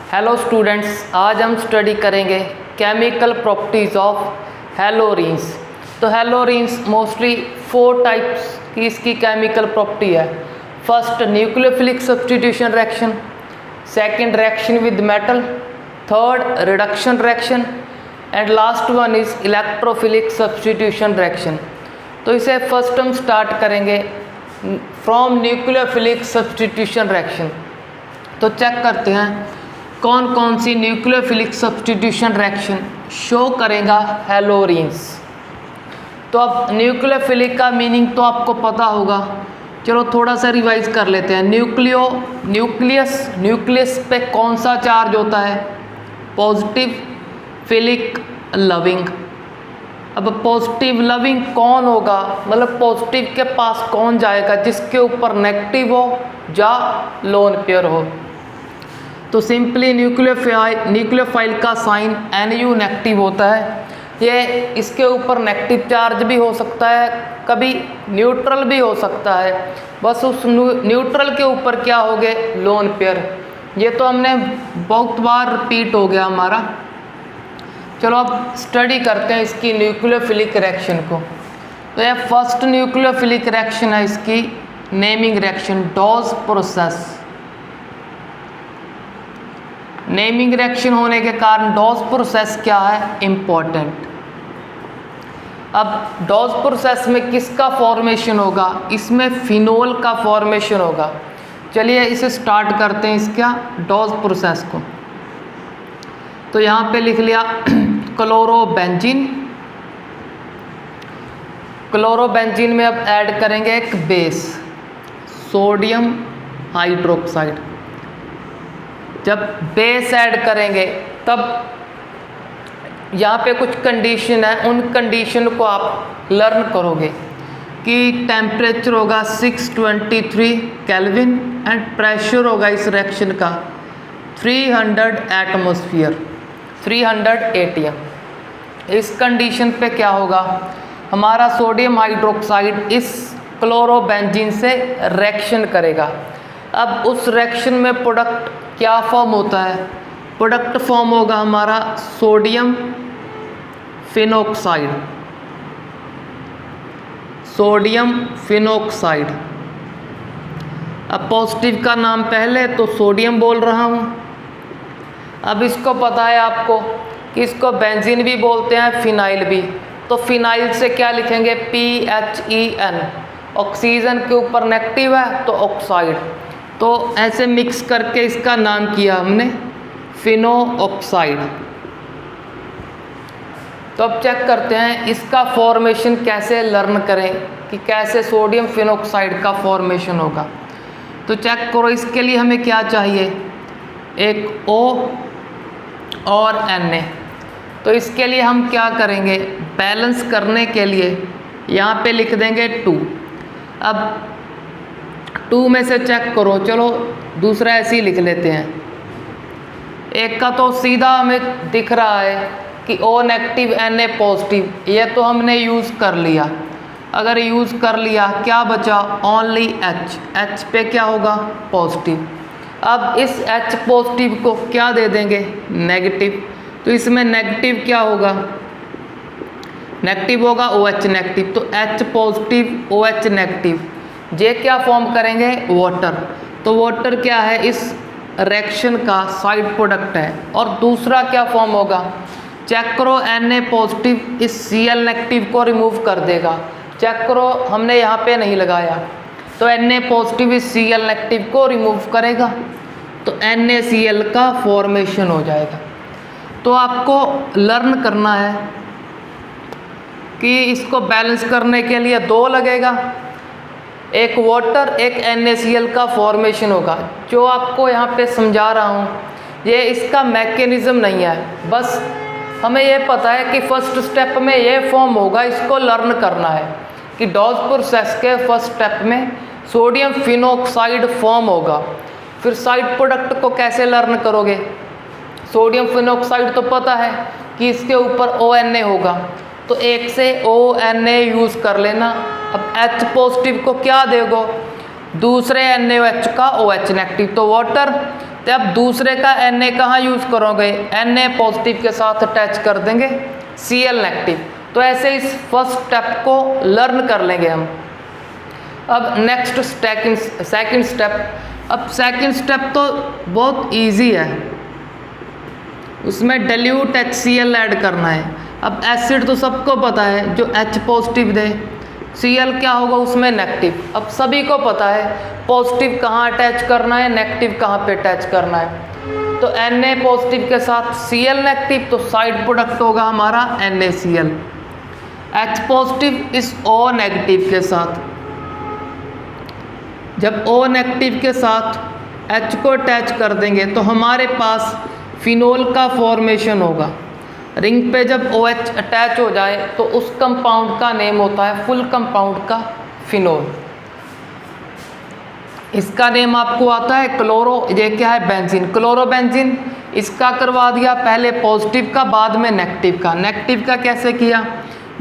Hello students, आज हम study करेंगे केमिकल प्रॉपर्टीज़ ऑफ हेलोरीन्स। तो हेलोरीन्स मोस्टली 4 टाइप्स की इसकी केमिकल प्रॉपर्टी है। First, nucleophilic substitution reaction. Second, reaction with metal. Third, reduction reaction. And last one is electrophilic substitution reaction. तो इसे first हम स्टार्ट करेंगे फ्रॉम न्यूक्लियोफिलिक सब्स्टिट्यूशन रिएक्शन। तो check करते हैं कौन कौन सी न्यूक्लियोफिलिक सब्स्टिट्यूशन रिएक्शन शो करेगा हेलोरीन्स। तो अब न्यूक्लियोफिलिक का मीनिंग तो आपको पता होगा, चलो थोड़ा सा रिवाइज कर लेते हैं। न्यूक्लियस पे कौन सा चार्ज होता है? Positive, philic, loving. अब पॉजिटिव लविंग कौन होगा, मतलब पॉजिटिव के पास कौन जाएगा? जिसके ऊपर नेगेटिव हो या लोन पेयर हो। तो सिंपली न्यूक्लियोफाइल का साइन NU नेगेटिव होता है। ये इसके ऊपर नेगेटिव चार्ज भी हो सकता है, कभी न्यूट्रल भी हो सकता है। बस उस न्यूट्रल के ऊपर क्या हो गए? Lone pair. ये तो हमने बहुत बार रिपीट हो गया हमारा। चलो अब स्टडी करते हैं इसकी न्यूक्लियोफिलिक रिएक्शन को। तो ये फर्स्ट न्यूक्लियोफिलिक रिएक्शन है इसकी naming reaction, Dow's process. Naming reaction होने के कारण डॉज प्रोसेस क्या है? इम्पॉर्टेंट। अब डॉज प्रोसेस में किसका फॉर्मेशन होगा? इसमें फिनोल का फॉर्मेशन होगा। चलिए इसे स्टार्ट करते हैं इसका डॉज प्रोसेस को। तो यहाँ पे लिख लिया क्लोरोबेंजीन। क्लोरोबेंजीन में अब ऐड करेंगे एक बेस, सोडियम हाइड्रोक्साइड। जब बेस ऐड करेंगे तब यहाँ पे कुछ कंडीशन है, उन कंडीशन को आप लर्न करोगे कि टेम्परेचर होगा 623 केल्विन एंड प्रेशर होगा इस रिएक्शन का 300 एटमॉस्फेयर, 300 ATM। इस कंडीशन पे क्या होगा? हमारा सोडियम हाइड्रोक्साइड इस क्लोरोबेंजीन से रिएक्शन करेगा। अब उस रिएक्शन में प्रोडक्ट क्या फॉर्म होता है? प्रोडक्ट फॉर्म होगा हमारा सोडियम फिनोक्साइड, सोडियम फिनोक्साइड। अब पॉजिटिव का नाम पहले तो सोडियम बोल रहा हूँ। अब इसको पता है आपको कि इसको बेंजीन भी बोलते हैं, फिनाइल भी। तो फिनाइल से क्या लिखेंगे? PHEN। ऑक्सीजन के ऊपर नेगेटिव है तो ऑक्साइड। तो ऐसे मिक्स करके इसका नाम किया हमने फिनो ऑक्साइड। तो अब चेक करते हैं इसका फॉर्मेशन कैसे लर्न करें कि कैसे सोडियम फिनोक्साइड का फॉर्मेशन होगा। तो चेक करो, इसके लिए हमें क्या चाहिए? एक O और Na। तो इसके लिए हम क्या करेंगे? बैलेंस करने के लिए यहाँ पे लिख देंगे 2। अब 2 में से चेक करो, चलो दूसरा ऐसे ही लिख लेते हैं। एक का तो सीधा हमें दिख रहा है कि O नेगेटिव Na पॉजिटिव, ये तो हमने यूज़ कर लिया। अगर यूज़ कर लिया क्या बचा? ओनली H पे क्या होगा? पॉजिटिव। अब इस H पॉजिटिव को क्या दे देंगे? नेगेटिव। तो इसमें नेगेटिव क्या होगा? नेगेटिव होगा OH नेगेटिव। तो H पॉजिटिव OH नेगेटिव, ये क्या फॉर्म करेंगे? वाटर। तो वाटर क्या है? इस रिएक्शन का साइड प्रोडक्ट है। और दूसरा क्या फॉर्म होगा? चेक करो, Na पॉजिटिव इस Cl नेगेटिव को रिमूव कर देगा। चेक करो, हमने यहाँ पे नहीं लगाया, तो Na पॉजिटिव इस Cl नेगेटिव को रिमूव करेगा तो NaCl का फॉर्मेशन हो जाएगा। तो आपको लर्न करना है कि इसको बैलेंस करने के लिए 2 लगेगा, एक वाटर एक NaCl का फॉर्मेशन होगा। जो आपको यहाँ पे समझा रहा हूँ ये इसका मैकेनिज़्म नहीं है, बस हमें ये पता है कि फर्स्ट स्टेप में ये फॉर्म होगा। इसको लर्न करना है कि डॉज प्रोसेस के फर्स्ट स्टेप में सोडियम फिनोक्साइड फॉर्म होगा। फिर साइड प्रोडक्ट को कैसे लर्न करोगे? सोडियम फिनोक्साइड तो पता है कि इसके ऊपर ONA होगा, तो एक से ONA यूज़ कर लेना। अब H पॉजिटिव को क्या देगो? दूसरे NaOH का OH नेगेटिव, तो वाटर तो अब दूसरे का Na कहाँ यूज़ करोगे, Na पॉजिटिव के साथ अटैच कर देंगे Cl नेगेटिव। तो ऐसे इस फर्स्ट स्टेप को लर्न कर लेंगे हम। अब नेक्स्ट सेकंड स्टेप। अब सेकंड स्टेप तो बहुत इजी है, उसमें डाइल्यूट HCl ऐड करना है। अब एसिड तो सबको पता है, जो H पॉजिटिव दे, Cl क्या होगा उसमें नेगेटिव। अब सभी को पता है पॉजिटिव कहाँ अटैच करना है, नेगेटिव कहाँ पे अटैच करना है। तो Na पॉजिटिव के साथ Cl नेगेटिव, तो साइड प्रोडक्ट होगा हमारा NaCl। H पॉजिटिव इस O नेगेटिव के साथ, जब O नेगेटिव के साथ H को अटैच कर देंगे तो हमारे पास फिनोल का फॉर्मेशन होगा। रिंग पे जब OH अटैच हो जाए तो उस कंपाउंड का नेम होता है, फुल कंपाउंड का, फिनोल। इसका नेम आपको आता है क्लोरो, ये क्या है, बेंजीन, क्लोरोबेंजीन। इसका करवा दिया पहले पॉजिटिव का, बाद में नेगेटिव का। नेगेटिव का कैसे किया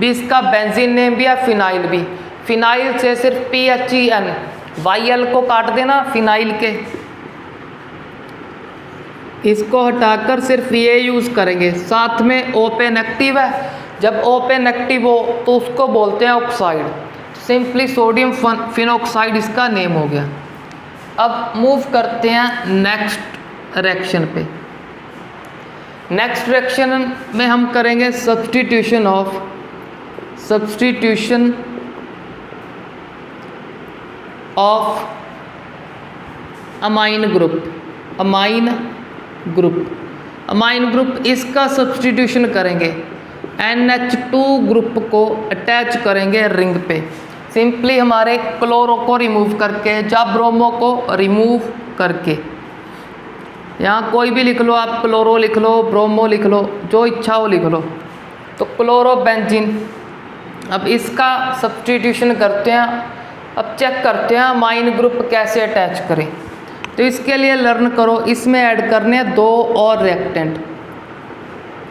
भी, इसका बेंजीन नेम भी है, फिनाइल भी। फिनाइल से सिर्फ PHEN, YL को काट देना फिनाइल के, इसको हटाकर सिर्फ ये यूज़ करेंगे। साथ में O पे नेगेटिव है, जब O पे नेगेटिव हो तो उसको बोलते हैं ऑक्साइड। सिंपली सोडियम फिनॉक्साइड इसका नेम हो गया। अब मूव करते हैं नेक्स्ट रिएक्शन पे। नेक्स्ट रिएक्शन में हम करेंगे सब्स्टिट्यूशन ऑफ अमाइन ग्रुप। इसका सब्स्टिट्यूशन करेंगे, NH2 ग्रुप को अटैच करेंगे रिंग पे। सिंपली हमारे क्लोरो को रिमूव करके या ब्रोमो को रिमूव करके, यहाँ कोई भी लिख लो आप, क्लोरो लिख लो, ब्रोमो लिख लो, जो इच्छा हो लिख लो। तो क्लोरोबेंजीन, अब इसका सब्स्टिट्यूशन करते हैं। अब चेक करते हैं अमाइन ग्रुप कैसे अटैच करें। तो इसके लिए लर्न करो, इसमें ऐड करने हैं 2 और रिएक्टेंट,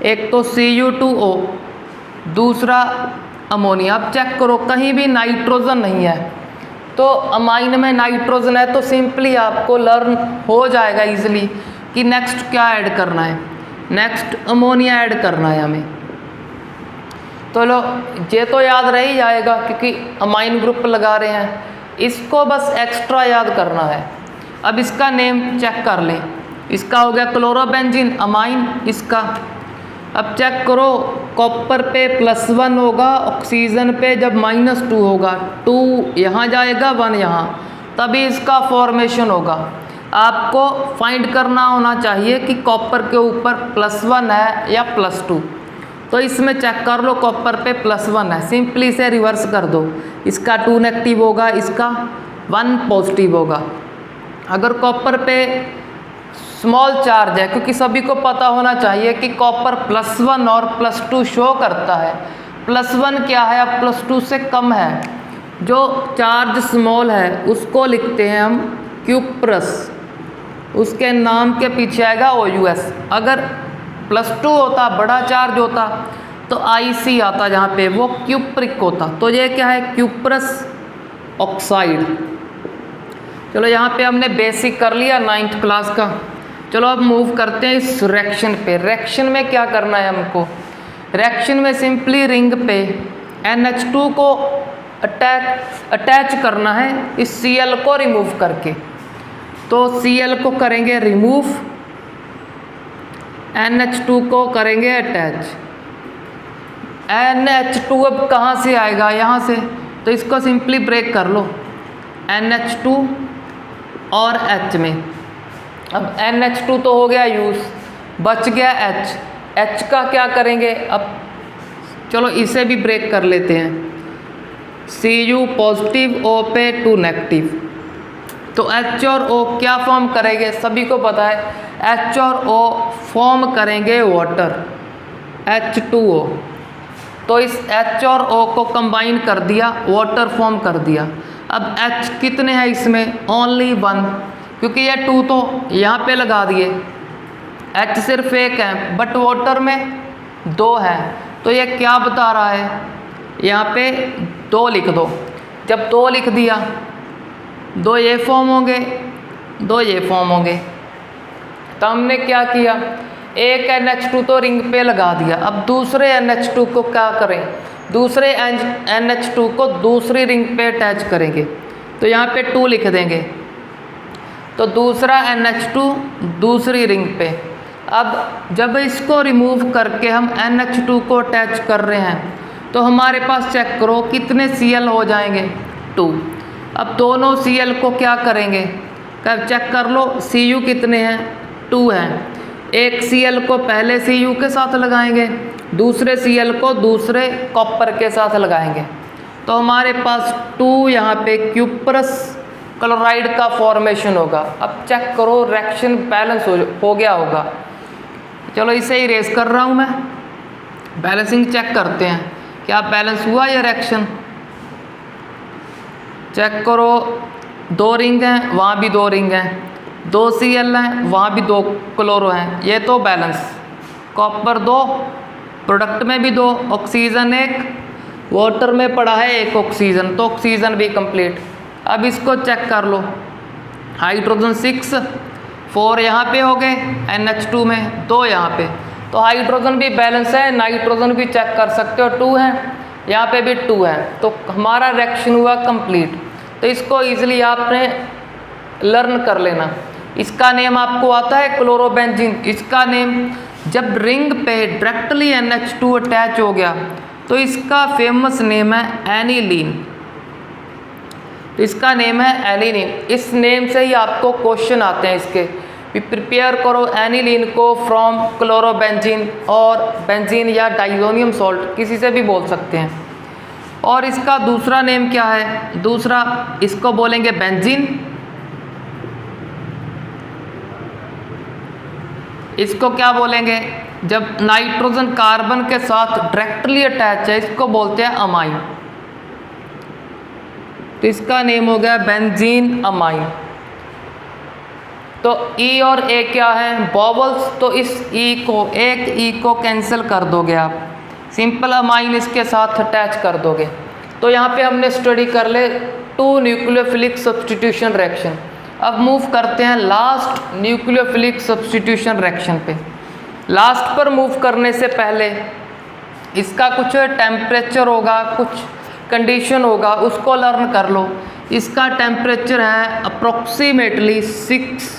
एक तो Cu2O, दूसरा अमोनिया। अब चेक करो कहीं भी नाइट्रोजन नहीं है, तो अमाइन में नाइट्रोजन है, तो सिंपली आपको लर्न हो जाएगा इजीली कि नेक्स्ट क्या ऐड करना है, नेक्स्ट अमोनिया ऐड करना है हमें। तो लो, ये तो याद रह ही जाएगा क्योंकि अमाइन ग्रुप लगा रहे हैं, इसको बस एक्स्ट्रा याद करना है। अब इसका नेम चेक कर लें, इसका हो गया क्लोरोबेंजीन अमाइन इसका। अब चेक करो, कॉपर पे +1 होगा, ऑक्सीजन पे जब -2 होगा, 2 यहाँ जाएगा 1 यहाँ, तभी इसका फॉर्मेशन होगा। आपको फाइंड करना होना चाहिए कि कॉपर के ऊपर +1 है या +2। तो इसमें चेक कर लो, कॉपर पे +1 है, सिंपली इसे रिवर्स कर दो, इसका 2 नेगेटिव होगा, इसका 1 पॉजिटिव होगा। अगर कॉपर पे स्मॉल चार्ज है, क्योंकि सभी को पता होना चाहिए कि कॉपर +1 और +2 शो करता है। +1 क्या है, अब +2 से कम है, जो चार्ज स्मॉल है उसको लिखते हैं हम क्यूप्रस, उसके नाम के पीछे आएगा OUS। अगर +2 होता, बड़ा चार्ज होता, तो IC आता जहाँ पे, वो क्यूप्रिक होता। तो ये क्या है, क्यूप्रस ऑक्साइड। चलो यहाँ पे हमने बेसिक कर लिया 9th क्लास का। चलो अब मूव करते हैं इस रिएक्शन पे। रिएक्शन में क्या करना है हमको, रिएक्शन में सिंपली रिंग पे NH2 को अटैच करना है इस Cl को रिमूव करके। तो Cl को करेंगे रिमूव, NH2 को करेंगे अटैच। NH2 अब कहाँ से आएगा, यहाँ से, तो इसको सिंपली ब्रेक कर लो NH2 और H में। अब NH2 तो हो गया यूज़, बच गया H का क्या करेंगे, अब चलो इसे भी ब्रेक कर लेते हैं। Cu पॉजिटिव, O पे 2 नेगेटिव, तो H और O क्या फॉर्म करेंगे, सभी को पता है, H और O फॉर्म करेंगे वाटर, H2O। तो इस H और O को कंबाइन कर दिया, वाटर फॉर्म कर दिया। अब H कितने हैं इसमें, ओनली 1, क्योंकि ये 2 तो यहाँ पे लगा दिए, H सिर्फ 1 है, बट वाटर में 2 है। तो ये क्या बता रहा है, यहाँ पे 2 लिख दो। जब 2 लिख दिया, 2 ये फॉर्म होंगे, 2 ये फॉर्म होंगे। तो हमने क्या किया, एक NH2 तो रिंग पे लगा दिया। अब दूसरे NH2 को क्या करें, दूसरे NH2 को दूसरी रिंग पे अटैच करेंगे। तो यहाँ पे 2 लिख देंगे, तो दूसरा NH2 दूसरी रिंग पे। अब जब इसको रिमूव करके हम NH2 को अटैच कर रहे हैं तो हमारे पास चेक करो कितने Cl हो जाएंगे, 2। अब दोनों Cl को क्या करेंगे, कब चेक कर लो, Cu कितने हैं, 2 हैं। एक Cl को पहले Cu के साथ लगाएंगे, दूसरे Cl को दूसरे कॉपर के साथ लगाएंगे। तो हमारे पास 2 यहाँ पे क्यूप्रस क्लोराइड का फॉर्मेशन होगा। अब चेक करो रिएक्शन बैलेंस हो गया होगा। चलो इसे इरेज कर रहा हूँ मैं, बैलेंसिंग चेक करते हैं क्या बैलेंस हुआ ये रिएक्शन। चेक करो 2 रिंग हैं, वहाँ भी 2 रिंग हैं, 2 Cl हैं, वहाँ भी 2 क्लोरो हैं, ये तो बैलेंस। कॉपर 2, प्रोडक्ट में भी 2, ऑक्सीजन 1, वाटर में पड़ा है 1 ऑक्सीजन, तो ऑक्सीजन भी कंप्लीट। अब इसको चेक कर लो, हाइड्रोजन 6, 4 यहाँ पे हो गए NH2 में, 2 यहाँ पे, तो हाइड्रोजन भी बैलेंस है। नाइट्रोजन भी चेक कर सकते हो, 2 है, यहाँ पे भी 2 है, तो हमारा रिएक्शन हुआ कंप्लीट। तो इसको ईजिली आपने लर्न कर लेना। इसका नेम आपको आता है क्लोरोबेंजीन। इसका नेम जब रिंग पे डायरेक्टली NH2 अटैच हो गया तो इसका फेमस नेम है एनिलीन। तो इसका नेम है एनिलीन। इस नेम से ही आपको क्वेश्चन आते हैं इसके, प्रिपेयर करो एनिलीन को फ्रॉम क्लोरोबेंजीन, और बेंजीन या डाइजोनियम सॉल्ट किसी से भी बोल सकते हैं। और इसका दूसरा नेम क्या है, दूसरा इसको बोलेंगे बेंजीन, इसको क्या बोलेंगे, जब नाइट्रोजन कार्बन के साथ डायरेक्टली अटैच है इसको बोलते हैं अमाइन। तो इसका नेम हो गया बेंजीन अमाइन। तो E और A क्या है, बॉबल्स, तो इस एक E को कैंसिल कर दोगे आप, सिंपल अमाइन इसके साथ अटैच कर दोगे। तो यहाँ पे हमने स्टडी कर ले 2 न्यूक्लियोफिलिक सब्स्टिट्यूशन रिएक्शन। अब मूव करते हैं लास्ट न्यूक्लियोफिलिक सब्स्टिट्यूशन रिएक्शन पे। लास्ट पर मूव करने से पहले इसका कुछ टेम्परेचर होगा, कुछ कंडीशन होगा, उसको लर्न कर लो। इसका टेम्परेचर है अप्रोक्सीमेटली 6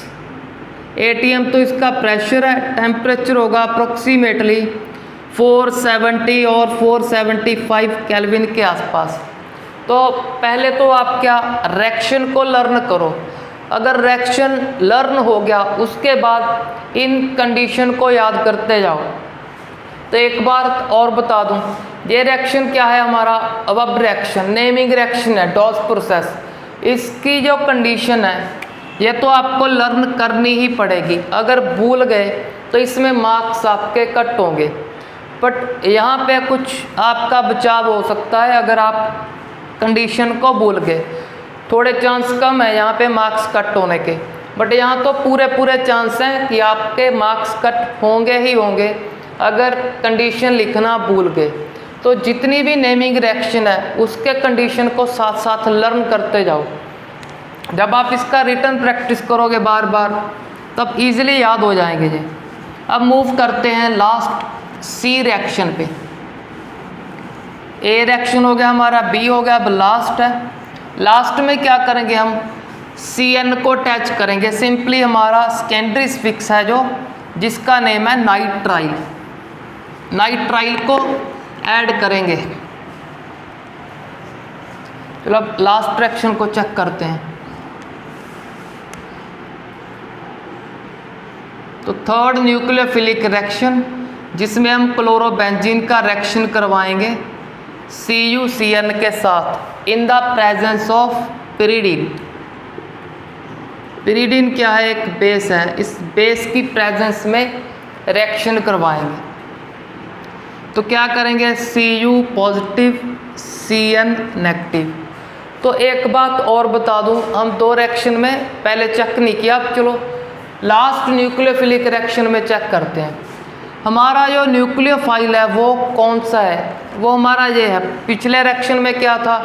atm, तो इसका प्रेशर है, टेम्परेचर होगा अप्रोक्सीमेटली 470 और 475 केल्विन के आसपास। तो पहले तो आप क्या रिएक्शन को लर्न करो। अगर रिएक्शन लर्न हो गया उसके बाद इन कंडीशन को याद करते जाओ। तो एक बार और बता दूं, ये रिएक्शन क्या है हमारा, अब रिएक्शन नेमिंग रिएक्शन है, डॉस प्रोसेस। इसकी जो कंडीशन है ये तो आपको लर्न करनी ही पड़ेगी। अगर भूल गए तो इसमें मार्क्स आपके कट होंगे, बट यहाँ पे कुछ आपका बचाव हो सकता है। अगर आप कंडीशन को भूल गए, थोड़े चांस कम है यहाँ पे मार्क्स कट होने के, बट यहाँ तो पूरे चांस हैं कि आपके मार्क्स कट होंगे ही होंगे अगर कंडीशन लिखना भूल गए। तो जितनी भी नेमिंग रिएक्शन है उसके कंडीशन को साथ साथ लर्न करते जाओ। जब आप इसका रिटर्न प्रैक्टिस करोगे बार बार तब इजीली याद हो जाएंगे जी। अब मूव करते हैं लास्ट सी रिएक्शन पे। ए रिएक्शन हो गया हमारा, बी हो गया, अब लास्ट है। लास्ट में क्या करेंगे हम, CN को अटैच करेंगे। सिंपली हमारा सेकेंडरी सफिक्स है जो, जिसका नेम है नाइट्राइल। नाइट्राइल को ऐड करेंगे। चलो अब लास्ट रिएक्शन को चेक करते हैं। तो थर्ड न्यूक्लियोफिलिक रिएक्शन जिसमें हम क्लोरोबेंजीन का रिएक्शन करवाएंगे CuCN के साथ in the presence of pyridine. Pyridine क्या है, एक बेस है, इस बेस की प्रेजेंस में रिएक्शन करवाएंगे। तो क्या करेंगे, Cu पॉजिटिव CN नेगेटिव। तो एक बात और बता दूं, हम 2 रिएक्शन में पहले चेक नहीं किया, अब चलो लास्ट न्यूक्लियोफिलिक रिएक्शन में चेक करते हैं। हमारा जो न्यूक्लियोफाइल है वो कौन सा है, वो हमारा ये है। पिछले रिएक्शन में क्या था,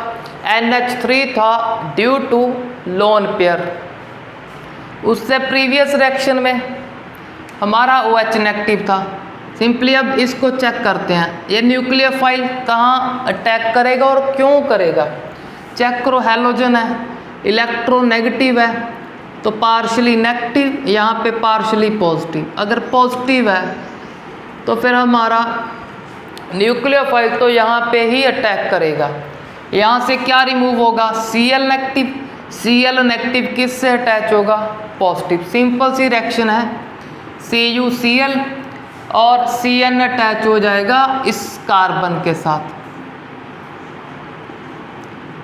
NH3 था ड्यू टू लोन पेयर। उससे प्रीवियस रिएक्शन में हमारा OH नेगेटिव था। सिंपली अब इसको चेक करते हैं, ये न्यूक्लियोफाइल कहाँ अटैक करेगा और क्यों करेगा। चेक करो, हैलोजन है, इलेक्ट्रोनेगेटिव है तो पार्शली नेगेटिव, यहाँ पे पार्शली पॉजिटिव। अगर पॉजिटिव है तो फिर हमारा न्यूक्लियोफाइल तो यहाँ पे ही अटैक करेगा। यहाँ से क्या रिमूव होगा, Cl नेगेटिव। Cl नेगेटिव किससे अटैच होगा, पॉजिटिव। सिंपल सी रिएक्शन है, CuCl और Cn अटैच हो जाएगा इस कार्बन के साथ।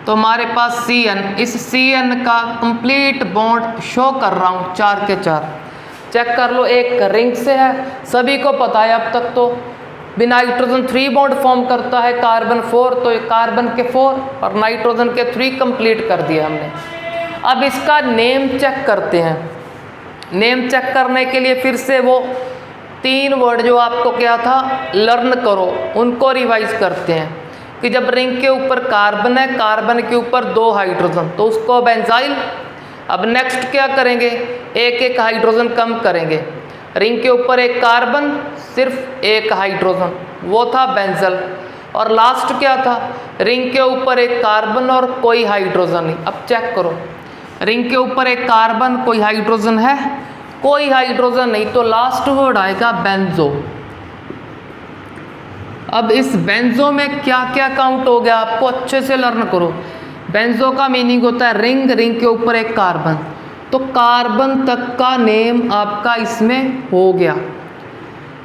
तो हमारे पास Cn, इस Cn का कंप्लीट बॉन्ड शो कर रहा हूँ 4 के 4। चेक कर लो, एक रिंग से है, सभी को पता है अब तक तो। भी नाइट्रोजन 3 बॉन्ड फॉर्म करता है, कार्बन 4, तो ये कार्बन के 4 और नाइट्रोजन के 3 कंप्लीट कर दिया हमने। अब इसका नेम चेक करते हैं। नेम चेक करने के लिए फिर से वो 3 वर्ड जो आपको क्या था लर्न करो, उनको रिवाइज करते हैं कि जब रिंग के ऊपर कार्बन है, कार्बन के ऊपर 2 हाइड्रोजन, तो उसको बेंजाइल। अब नेक्स्ट क्या करेंगे, एक एक हाइड्रोजन कम करेंगे। रिंग के ऊपर एक कार्बन, सिर्फ एक हाइड्रोजन, वो था बेंजल। और लास्ट क्या था, रिंग के ऊपर एक कार्बन और कोई हाइड्रोजन नहीं। अब चेक करो, रिंग के ऊपर एक कार्बन, कोई हाइड्रोजन है, कोई हाइड्रोजन नहीं, तो लास्ट वर्ड आएगा बेंजो। अब इस बेंजो में क्या क्या काउंट हो गया आपको अच्छे से लर्न करो। बेंजो का मीनिंग होता है रिंग, रिंग के ऊपर एक कार्बन, तो कार्बन तक का नेम आपका इसमें हो गया।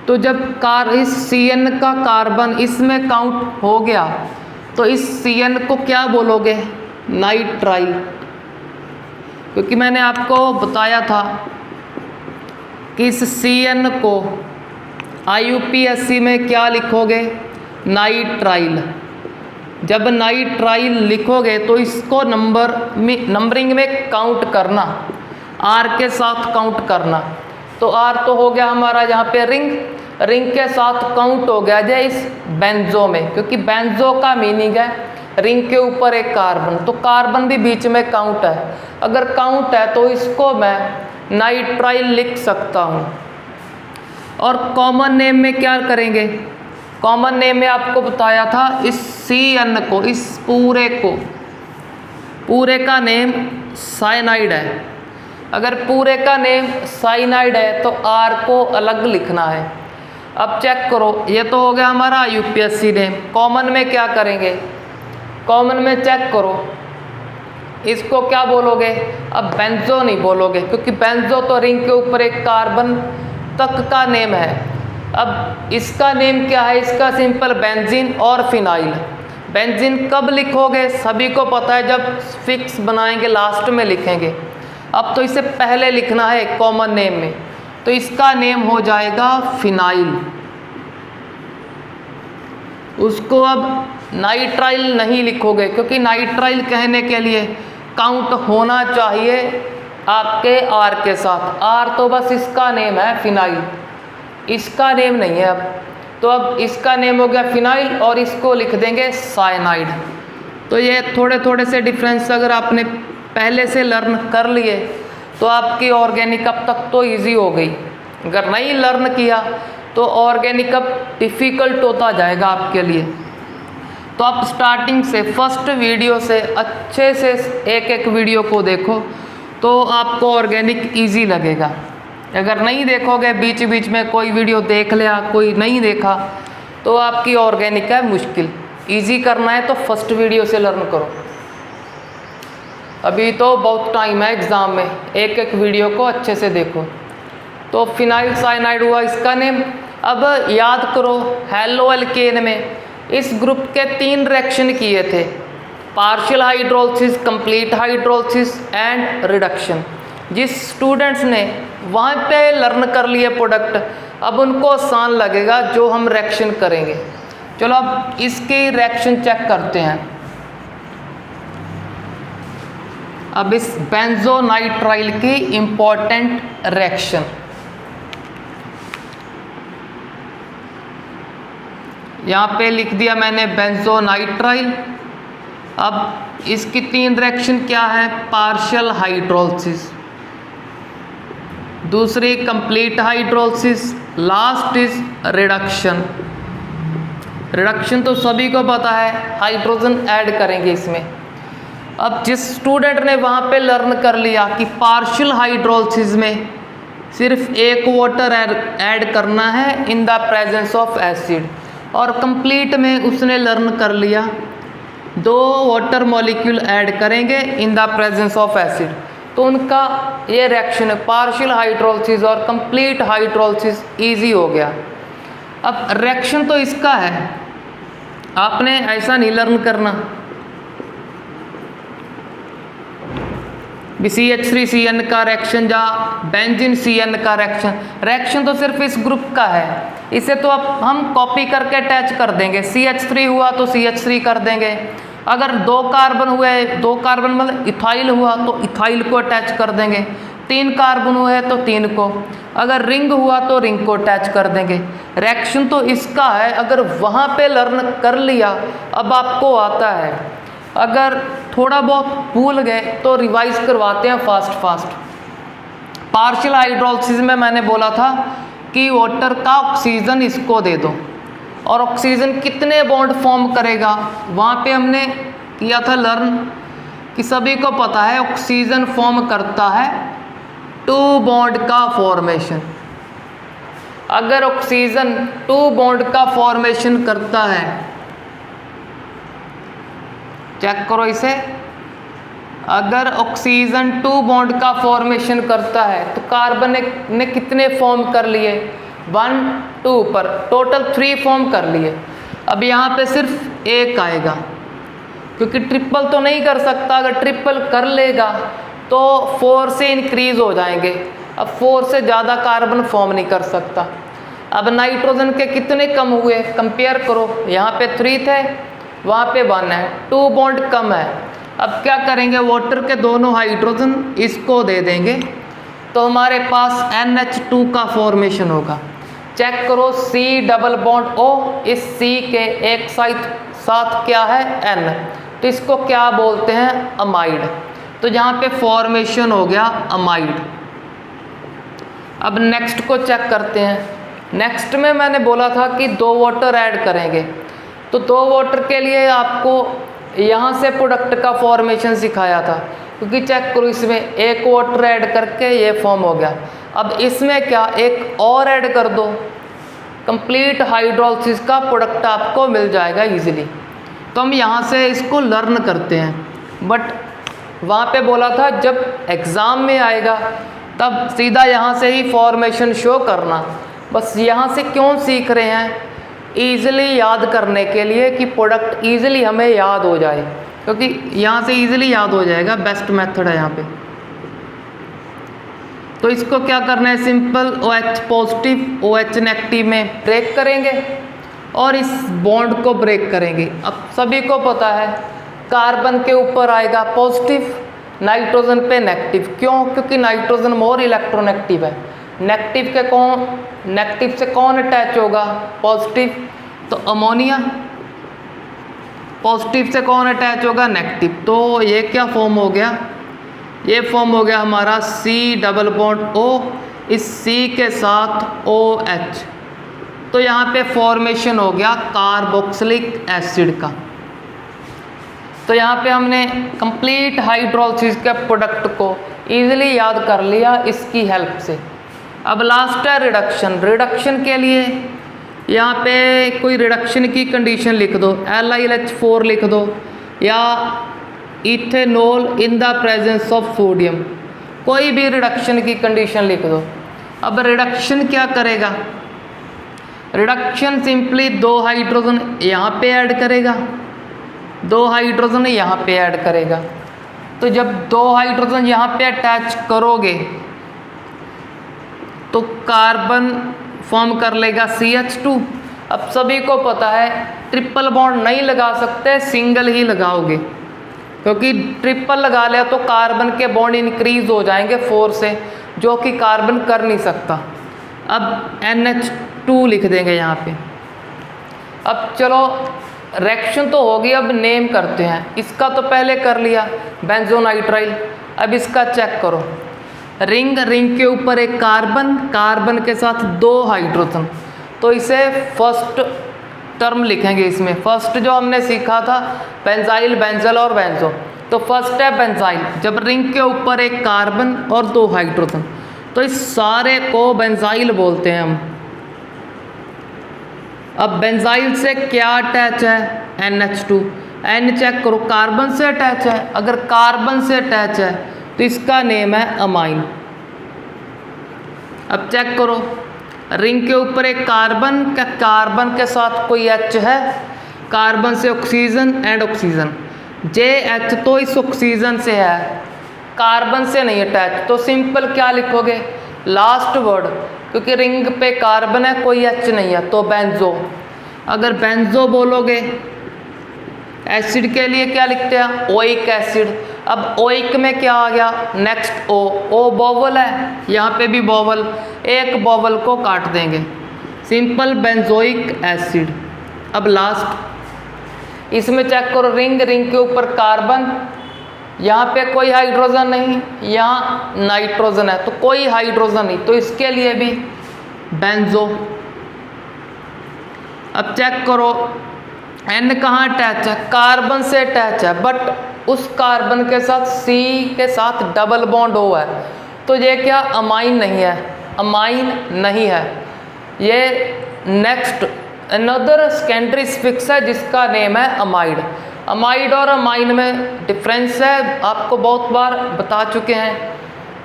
तो जब इस Cn का कार्बन इसमें काउंट हो गया तो इस Cn को क्या बोलोगे, नाइट्राइल। क्योंकि मैंने आपको बताया था कि इस Cn को IUPAC में क्या लिखोगे, नाइट्राइल। जब नाइट्राइल लिखोगे तो इसको नंबरिंग में काउंट करना, R के साथ काउंट करना। तो R तो हो गया हमारा यहाँ पे रिंग, रिंग के साथ काउंट हो गया जाए इस बेंजो में, क्योंकि बेंजो का मीनिंग है रिंग के ऊपर एक कार्बन, तो कार्बन भी बीच में काउंट है। अगर काउंट है तो इसको मैं नाइट्राइल लिख सकता हूँ। और कॉमन नेम में क्या करेंगे, कॉमन नेम में आपको बताया था इस Cn को, इस पूरे का नेम साइनाइड है। अगर पूरे का नेम साइनाइड है तो R को अलग लिखना है। अब चेक करो, ये तो हो गया हमारा IUPAC नेम। कॉमन में क्या करेंगे, कॉमन में चेक करो, इसको क्या बोलोगे, अब बेंजो नहीं बोलोगे, क्योंकि बेंजो तो रिंग के ऊपर एक कार्बन तक का नेम है। अब इसका नेम क्या है, इसका सिंपल बेंजीन और फिनाइल। बेंजीन कब लिखोगे, सभी को पता है, जब फिक्स बनाएंगे लास्ट में लिखेंगे। अब तो इसे पहले लिखना है कॉमन नेम में, तो इसका नेम हो जाएगा फिनाइल। उसको अब नाइट्राइल नहीं लिखोगे, क्योंकि नाइट्राइल कहने के लिए काउंट होना चाहिए आपके R के साथ। R तो बस इसका नेम है फिनाइल, इसका नेम नहीं है। अब तो अब इसका नेम हो गया फिनाइल और इसको लिख देंगे साइनाइड। तो ये थोड़े थोड़े से डिफरेंस अगर आपने पहले से लर्न कर लिए तो आपकी ऑर्गेनिक अब तक तो इजी हो गई। अगर नहीं लर्न किया तो ऑर्गेनिक अब डिफ़िकल्ट होता जाएगा आपके लिए। तो आप स्टार्टिंग से फर्स्ट वीडियो से अच्छे से एक एक वीडियो को देखो तो आपको ऑर्गेनिक इजी लगेगा। अगर नहीं देखोगे, बीच बीच में कोई वीडियो देख लिया, कोई नहीं देखा, तो आपकी ऑर्गेनिक है मुश्किल। इजी करना है तो फर्स्ट वीडियो से लर्न करो। अभी तो बहुत टाइम है एग्ज़ाम में, एक एक वीडियो को अच्छे से देखो। तो फिनाइल साइनाइड हुआ इसका नेम। अब याद करो, हेलो एल्केन में इस ग्रुप के 3 रिएक्शन किए थे, partial hydrolysis, complete hydrolysis and reduction. जिस स्टूडेंट्स ने वहाँ पे लर्न कर लिए प्रोडक्ट, अब उनको आसान लगेगा जो हम रिएक्शन करेंगे। चलो अब इसकी रिएक्शन चेक करते हैं। अब इस बेंजोनाइट्राइल की इम्पॉर्टेंट रिएक्शन, यहाँ पे लिख दिया मैंने बेंजोनाइट्राइल। अब इसकी 3 रिएक्शन क्या है, पार्शियल हाइड्रोलिसिस, दूसरी complete hydrolysis, last is reduction. Reduction तो सभी को पता है, हाइड्रोजन ऐड करेंगे इसमें। अब जिस स्टूडेंट ने वहाँ पे लर्न कर लिया कि पार्शियल हाइड्रोलिसिस में सिर्फ एक वाटर ऐड करना है in the presence of acid, और कंप्लीट में उसने लर्न कर लिया 2 वाटर मॉलिक्यूल ऐड करेंगे in the presence of acid, तो उनका ये रिएक्शन है पार्शियल हाइड्रोलिसिस और कंप्लीट हाइड्रोलिसिस इजी हो गया। अब रिएक्शन तो इसका है, आपने ऐसा नहीं लर्न करना CH3CN का रिएक्शन या बेंजीन CN का रिएक्शन तो सिर्फ इस ग्रुप का है। इसे तो अब हम कॉपी करके अटैच कर देंगे। CH3 हुआ तो CH3 कर देंगे, अगर 2 कार्बन हुए, 2 कार्बन मतलब इथाइल हुआ तो इथाइल को अटैच कर देंगे, 3 कार्बन हुए तो 3 को, अगर रिंग हुआ तो रिंग को अटैच कर देंगे। रिएक्शन तो इसका है, अगर वहाँ पे लर्न कर लिया अब आपको आता है, अगर थोड़ा बहुत भूल गए तो रिवाइज करवाते हैं फास्ट। पार्शियल हाइड्रोलिसिस में मैंने बोला था कि वाटर का ऑक्सीजन इसको दे दो, और ऑक्सीजन कितने बॉन्ड फॉर्म करेगा वहाँ पे हमने किया था लर्न कि सभी को पता है ऑक्सीजन फॉर्म करता है 2 बॉन्ड का फॉर्मेशन। अगर ऑक्सीजन 2 बॉन्ड का फॉर्मेशन करता है, चेक करो इसे, अगर ऑक्सीजन 2 बॉन्ड का फॉर्मेशन करता है तो कार्बन ने कितने फॉर्म कर लिए, 1 2 पर टोटल 3 फॉर्म कर लिए। अब यहाँ पे सिर्फ 1 आएगा क्योंकि ट्रिपल तो नहीं कर सकता, अगर ट्रिपल कर लेगा तो 4 से इंक्रीज हो जाएंगे, अब 4 से ज़्यादा कार्बन फॉर्म नहीं कर सकता। अब नाइट्रोजन के कितने कम हुए, कंपेयर करो, यहाँ पे 3 थे, वहाँ पे 1 है, 2 बॉन्ड कम है। अब क्या करेंगे, वाटर के दोनों हाइड्रोजन इसको दे देंगे तो हमारे पास NH2 का फॉर्मेशन होगा। चेक करो, C डबल बॉन्ड O, इस C के एक साथ क्या है N, तो इसको क्या बोलते हैं, अमाइड। तो यहाँ पे फॉर्मेशन हो गया अमाइड। अब नेक्स्ट को चेक करते हैं। नेक्स्ट में मैंने बोला था कि 2 वाटर ऐड करेंगे, तो 2 वाटर के लिए आपको यहाँ से प्रोडक्ट का फॉर्मेशन सिखाया था, क्योंकि चेक करो इसमें एक वाटर ऐड करके ये फॉर्म हो गया। अब इसमें क्या, एक और ऐड कर दो, कंप्लीट हाइड्रोलिसिस का प्रोडक्ट आपको मिल जाएगा इजीली। तो हम यहाँ से इसको लर्न करते हैं, बट वहाँ पे बोला था जब एग्ज़ाम में आएगा तब सीधा यहाँ से ही फॉर्मेशन शो करना। बस यहाँ से क्यों सीख रहे हैं, ईज़िली याद करने के लिए कि प्रोडक्ट ईज़िली हमें याद हो जाए, क्योंकि यहाँ से ईज़िली याद हो जाएगा, बेस्ट मेथड है यहाँ पे। तो इसको क्या करना है, simple OH positive OH negative में ब्रेक करेंगे और इस बॉन्ड को ब्रेक करेंगे। अब सभी को पता है कार्बन के ऊपर आएगा पॉजिटिव, नाइट्रोजन पे नेगेटिव। क्यों, क्योंकि नाइट्रोजन मोर इलेक्ट्रोनेगेटिव है। नेगेटिव से कौन अटैच होगा, पॉजिटिव, तो अमोनिया। पॉजिटिव से कौन अटैच होगा, नेगेटिव। तो ये क्या फॉर्म हो गया, ये फॉर्म हो गया हमारा C डबल बॉन्ड O, इस C के साथ OH। तो यहाँ पे फॉर्मेशन हो गया कार्बोक्सिलिक एसिड का। तो यहाँ पे हमने कंप्लीट हाइड्रोलिसिस के प्रोडक्ट को इजीली याद कर लिया इसकी हेल्प से। अब लास्ट है रिडक्शन। रिडक्शन के लिए यहाँ पे कोई रिडक्शन की कंडीशन लिख दो, LiLH4 लिख दो, या ethanol in the presence of sodium, कोई भी रिडक्शन की कंडीशन लिख दो। अब रिडक्शन क्या करेगा, रिडक्शन सिंपली 2 हाइड्रोजन यहाँ पे ऐड करेगा, 2 हाइड्रोजन यहाँ पे ऐड करेगा। तो जब 2 हाइड्रोजन यहाँ पे अटैच करोगे तो कार्बन फॉर्म कर लेगा CH2। अब सभी को पता है ट्रिपल बॉन्ड नहीं लगा सकते, सिंगल ही लगाओगे, क्योंकि ट्रिपल लगा लिया तो कार्बन के बॉन्ड इंक्रीज हो जाएंगे 4 से, जो कि कार्बन कर नहीं सकता। अब NH2 लिख देंगे यहाँ पे। अब चलो रिएक्शन तो होगी, अब नेम करते हैं। इसका तो पहले कर लिया बेंजोनाइट्राइल, अब इसका चेक करो। रिंग, रिंग के ऊपर एक कार्बन, कार्बन के साथ 2 हाइड्रोजन। तो इसे फर्स्ट टर्म लिखेंगे। इसमें फर्स्ट जो हमने सीखा था बेंजाइल, बेंजल और बेंजो, तो फर्स्ट है बेंजाइल। जब रिंग के ऊपर एक कार्बन और 2 हाइड्रोजन, तो इस सारे को बेंजाइल बोलते हैं हम। अब बेंजाइल से क्या अटैच है? NH2। N चेक करो, कार्बन से अटैच है। अगर कार्बन से अटैच है तो इसका नेम है अमाइन। अब चेक करो, रिंग के ऊपर एक कार्बन, क्या कार्बन के साथ कोई H है? कार्बन से ऑक्सीजन एंड ऑक्सीजन, JH तो इस ऑक्सीजन से है, कार्बन से नहीं अटैच। तो सिंपल क्या लिखोगे? लास्ट वर्ड, क्योंकि रिंग पे कार्बन है, कोई H नहीं है, तो बेंजो। अगर बेंजो बोलोगे, एसिड के लिए क्या लिखते हैं? Oic acid. अब ओइक में क्या आ गया? नेक्स्ट ओ बॉवल है, यहाँ पे भी बॉवल, एक बॉवल को काट देंगे, सिंपल बेंजोइक एसिड। अब लास्ट इसमें चेक करो, रिंग, रिंग के ऊपर कार्बन, यहाँ पे कोई हाइड्रोजन नहीं, यहाँ नाइट्रोजन है, तो कोई हाइड्रोजन नहीं, तो इसके लिए भी बेंजो। अब चेक करो, N कहाँ अटैच है? कार्बन से अटैच है, बट उस कार्बन के साथ C के साथ डबल बॉन्ड O है, तो ये क्या अमाइन नहीं है? अमाइन नहीं है। ये नेक्स्ट अनदर सेकेंडरी सफिक्स है जिसका नेम है अमाइड। अमाइड और अमाइन में डिफरेंस है, आपको बहुत बार बता चुके हैं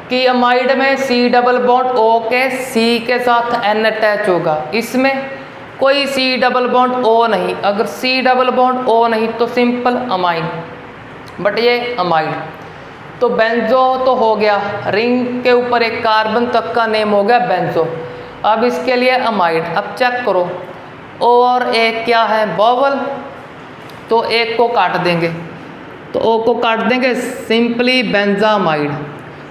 कि अमाइड में C डबल बॉन्ड O के C के साथ N अटैच होगा, इसमें कोई C डबल बॉन्ड O नहीं। अगर C डबल बॉन्ड O नहीं तो सिंपल अमाइन, बट ये अमाइड। तो बेंजो तो हो गया, रिंग के ऊपर एक कार्बन तक का नेम हो गया बेंजो। अब इसके लिए अमाइड। अब चेक करो, O और A क्या है? बॉवल, तो एक को काट देंगे, तो O को काट देंगे, सिंपली बेंजामाइड।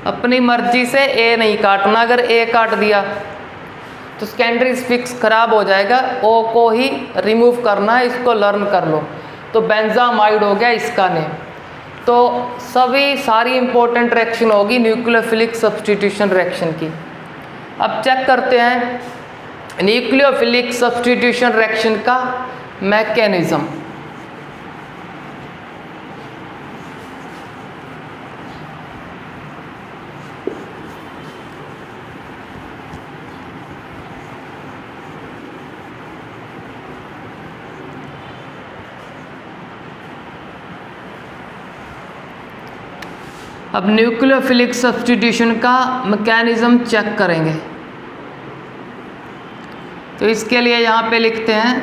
अपनी मर्जी से A नहीं काटना, अगर A काट दिया तो सेकेंडरी सफिक्स खराब हो जाएगा, O को ही रिमूव करना है, इसको लर्न कर लो। तो बेंजामाइड हो गया इसका नेम। तो सारी इंपॉर्टेंट रिएक्शन होगी न्यूक्लियोफिलिक सब्स्टिट्यूशन रिएक्शन की। अब चेक करते हैं न्यूक्लियोफिलिक सब्स्टिट्यूशन रिएक्शन का मैकेनिज्म। अब न्यूक्लियोफिलिक सब्स्टिट्यूशन का मैकेनिज्म चेक करेंगे। तो इसके लिए यहाँ पे लिखते हैं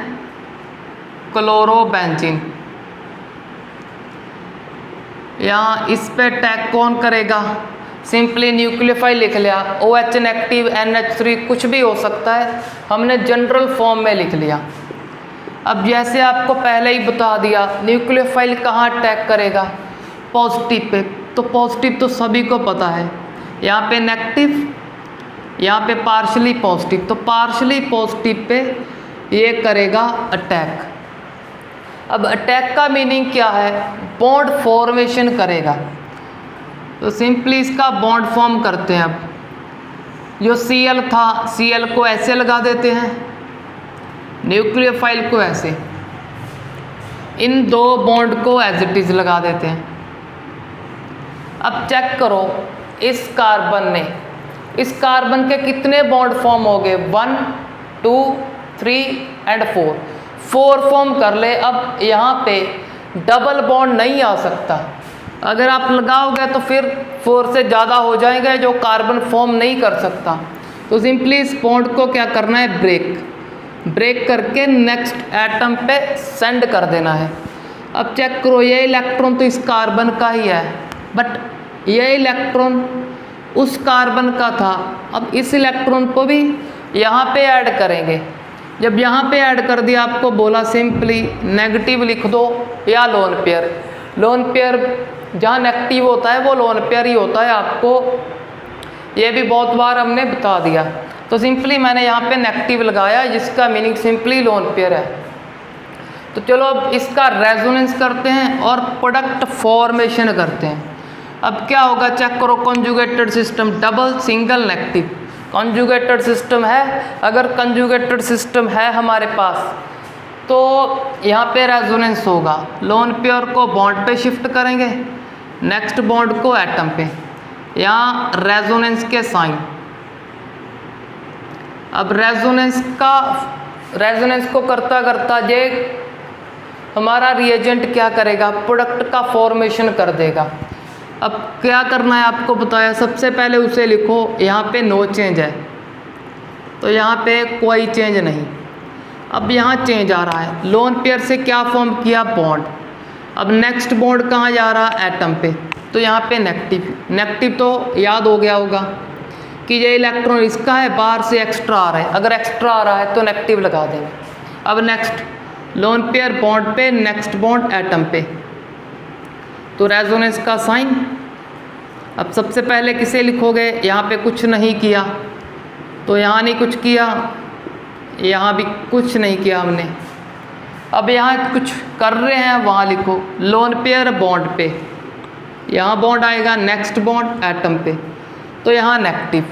क्लोरोबेंजीन। यहाँ इस पे अटैक कौन करेगा? सिंपली न्यूक्लियोफाइल लिख लिया, OH नेगेटिव, NH3 कुछ भी हो सकता है, हमने जनरल फॉर्म में लिख लिया। अब जैसे आपको पहले ही बता दिया, न्यूक्लियोफाइल कहाँ अटैक करेगा? Positive pay. तो पॉजिटिव तो सभी को पता है, यहाँ पे नेगेटिव, यहाँ पे पार्शली पॉजिटिव, तो पार्शली पॉजिटिव पे ये करेगा अटैक। अब अटैक का मीनिंग क्या है? बॉन्ड फॉर्मेशन करेगा। तो सिंपली इसका बॉन्ड फॉर्म करते हैं। अब जो Cl था, Cl को ऐसे लगा देते हैं, न्यूक्लियोफाइल को ऐसे, इन 2 बॉन्ड को एज इट इज लगा देते हैं। अब चेक करो, इस कार्बन के कितने बॉन्ड फॉर्म हो गए? 1, 2, 3 एंड 4 फॉर्म कर ले। अब यहाँ पे डबल बॉन्ड नहीं आ सकता, अगर आप लगाओगे तो फिर 4 से ज़्यादा हो जाएगा जो कार्बन फॉर्म नहीं कर सकता। तो सिंपली इस बॉन्ड को क्या करना है? ब्रेक करके नेक्स्ट एटम पे सेंड कर देना है। अब चेक करो, ये इलेक्ट्रॉन तो इस कार्बन का ही है, बट ये इलेक्ट्रॉन उस कार्बन का था। अब इस इलेक्ट्रॉन को भी यहाँ पे ऐड करेंगे। जब यहाँ पे ऐड कर दिया, आपको बोला सिंपली नेगेटिव लिख दो या लोन पेयर। लोन पेयर जहाँ नेगेटिव होता है वो लोन पेयर ही होता है, आपको ये भी बहुत बार हमने बता दिया। तो सिंपली मैंने यहाँ पे नेगेटिव लगाया, जिसका मीनिंग सिंपली लोन पेयर है। तो चलो अब इसका रेजोनेंस करते हैं और प्रोडक्ट फॉर्मेशन करते हैं। अब क्या होगा, चेक करो conjugated system, double single negative conjugated system है। अगर कॉन्जुगेटेड सिस्टम है हमारे पास तो यहाँ पे रेजोनेंस होगा, लोन पेयर को बॉन्ड पे शिफ्ट करेंगे, नेक्स्ट बॉन्ड को एटम पे, यहाँ रेजोनेंस के साइन। अब रेजोनेंस को करता करता ये हमारा रिएजेंट क्या करेगा, प्रोडक्ट का फॉर्मेशन कर देगा। अब क्या करना है आपको बताया, सबसे पहले उसे लिखो, यहाँ पे नो चेंज है तो यहाँ पे कोई चेंज नहीं। अब यहाँ चेंज आ रहा है, लोन पेयर से क्या फॉर्म किया, बॉन्ड। अब नेक्स्ट बॉन्ड कहाँ जा रहा है, एटम पे, तो यहाँ पे नेगेटिव तो याद हो गया होगा कि ये इलेक्ट्रॉन इसका है, बाहर से एक्स्ट्रा आ रहा है, अगर एक्स्ट्रा आ रहा है तो नेगेटिव लगा देंगे। अब नेक्स्ट लोन पेयर बॉन्ड पे, नेक्स्ट बॉन्ड एटम पे, तो रेजोनेंस का साइन। अब सबसे पहले किसे लिखोगे, यहाँ पे कुछ नहीं किया तो यहाँ नहीं कुछ किया, यहाँ भी कुछ नहीं किया हमने। अब यहाँ कुछ कर रहे हैं वहाँ लिखो, लोन पेयर बॉन्ड पे, यहाँ बॉन्ड आएगा, नेक्स्ट बॉन्ड एटम पे, तो यहाँ नेगेटिव।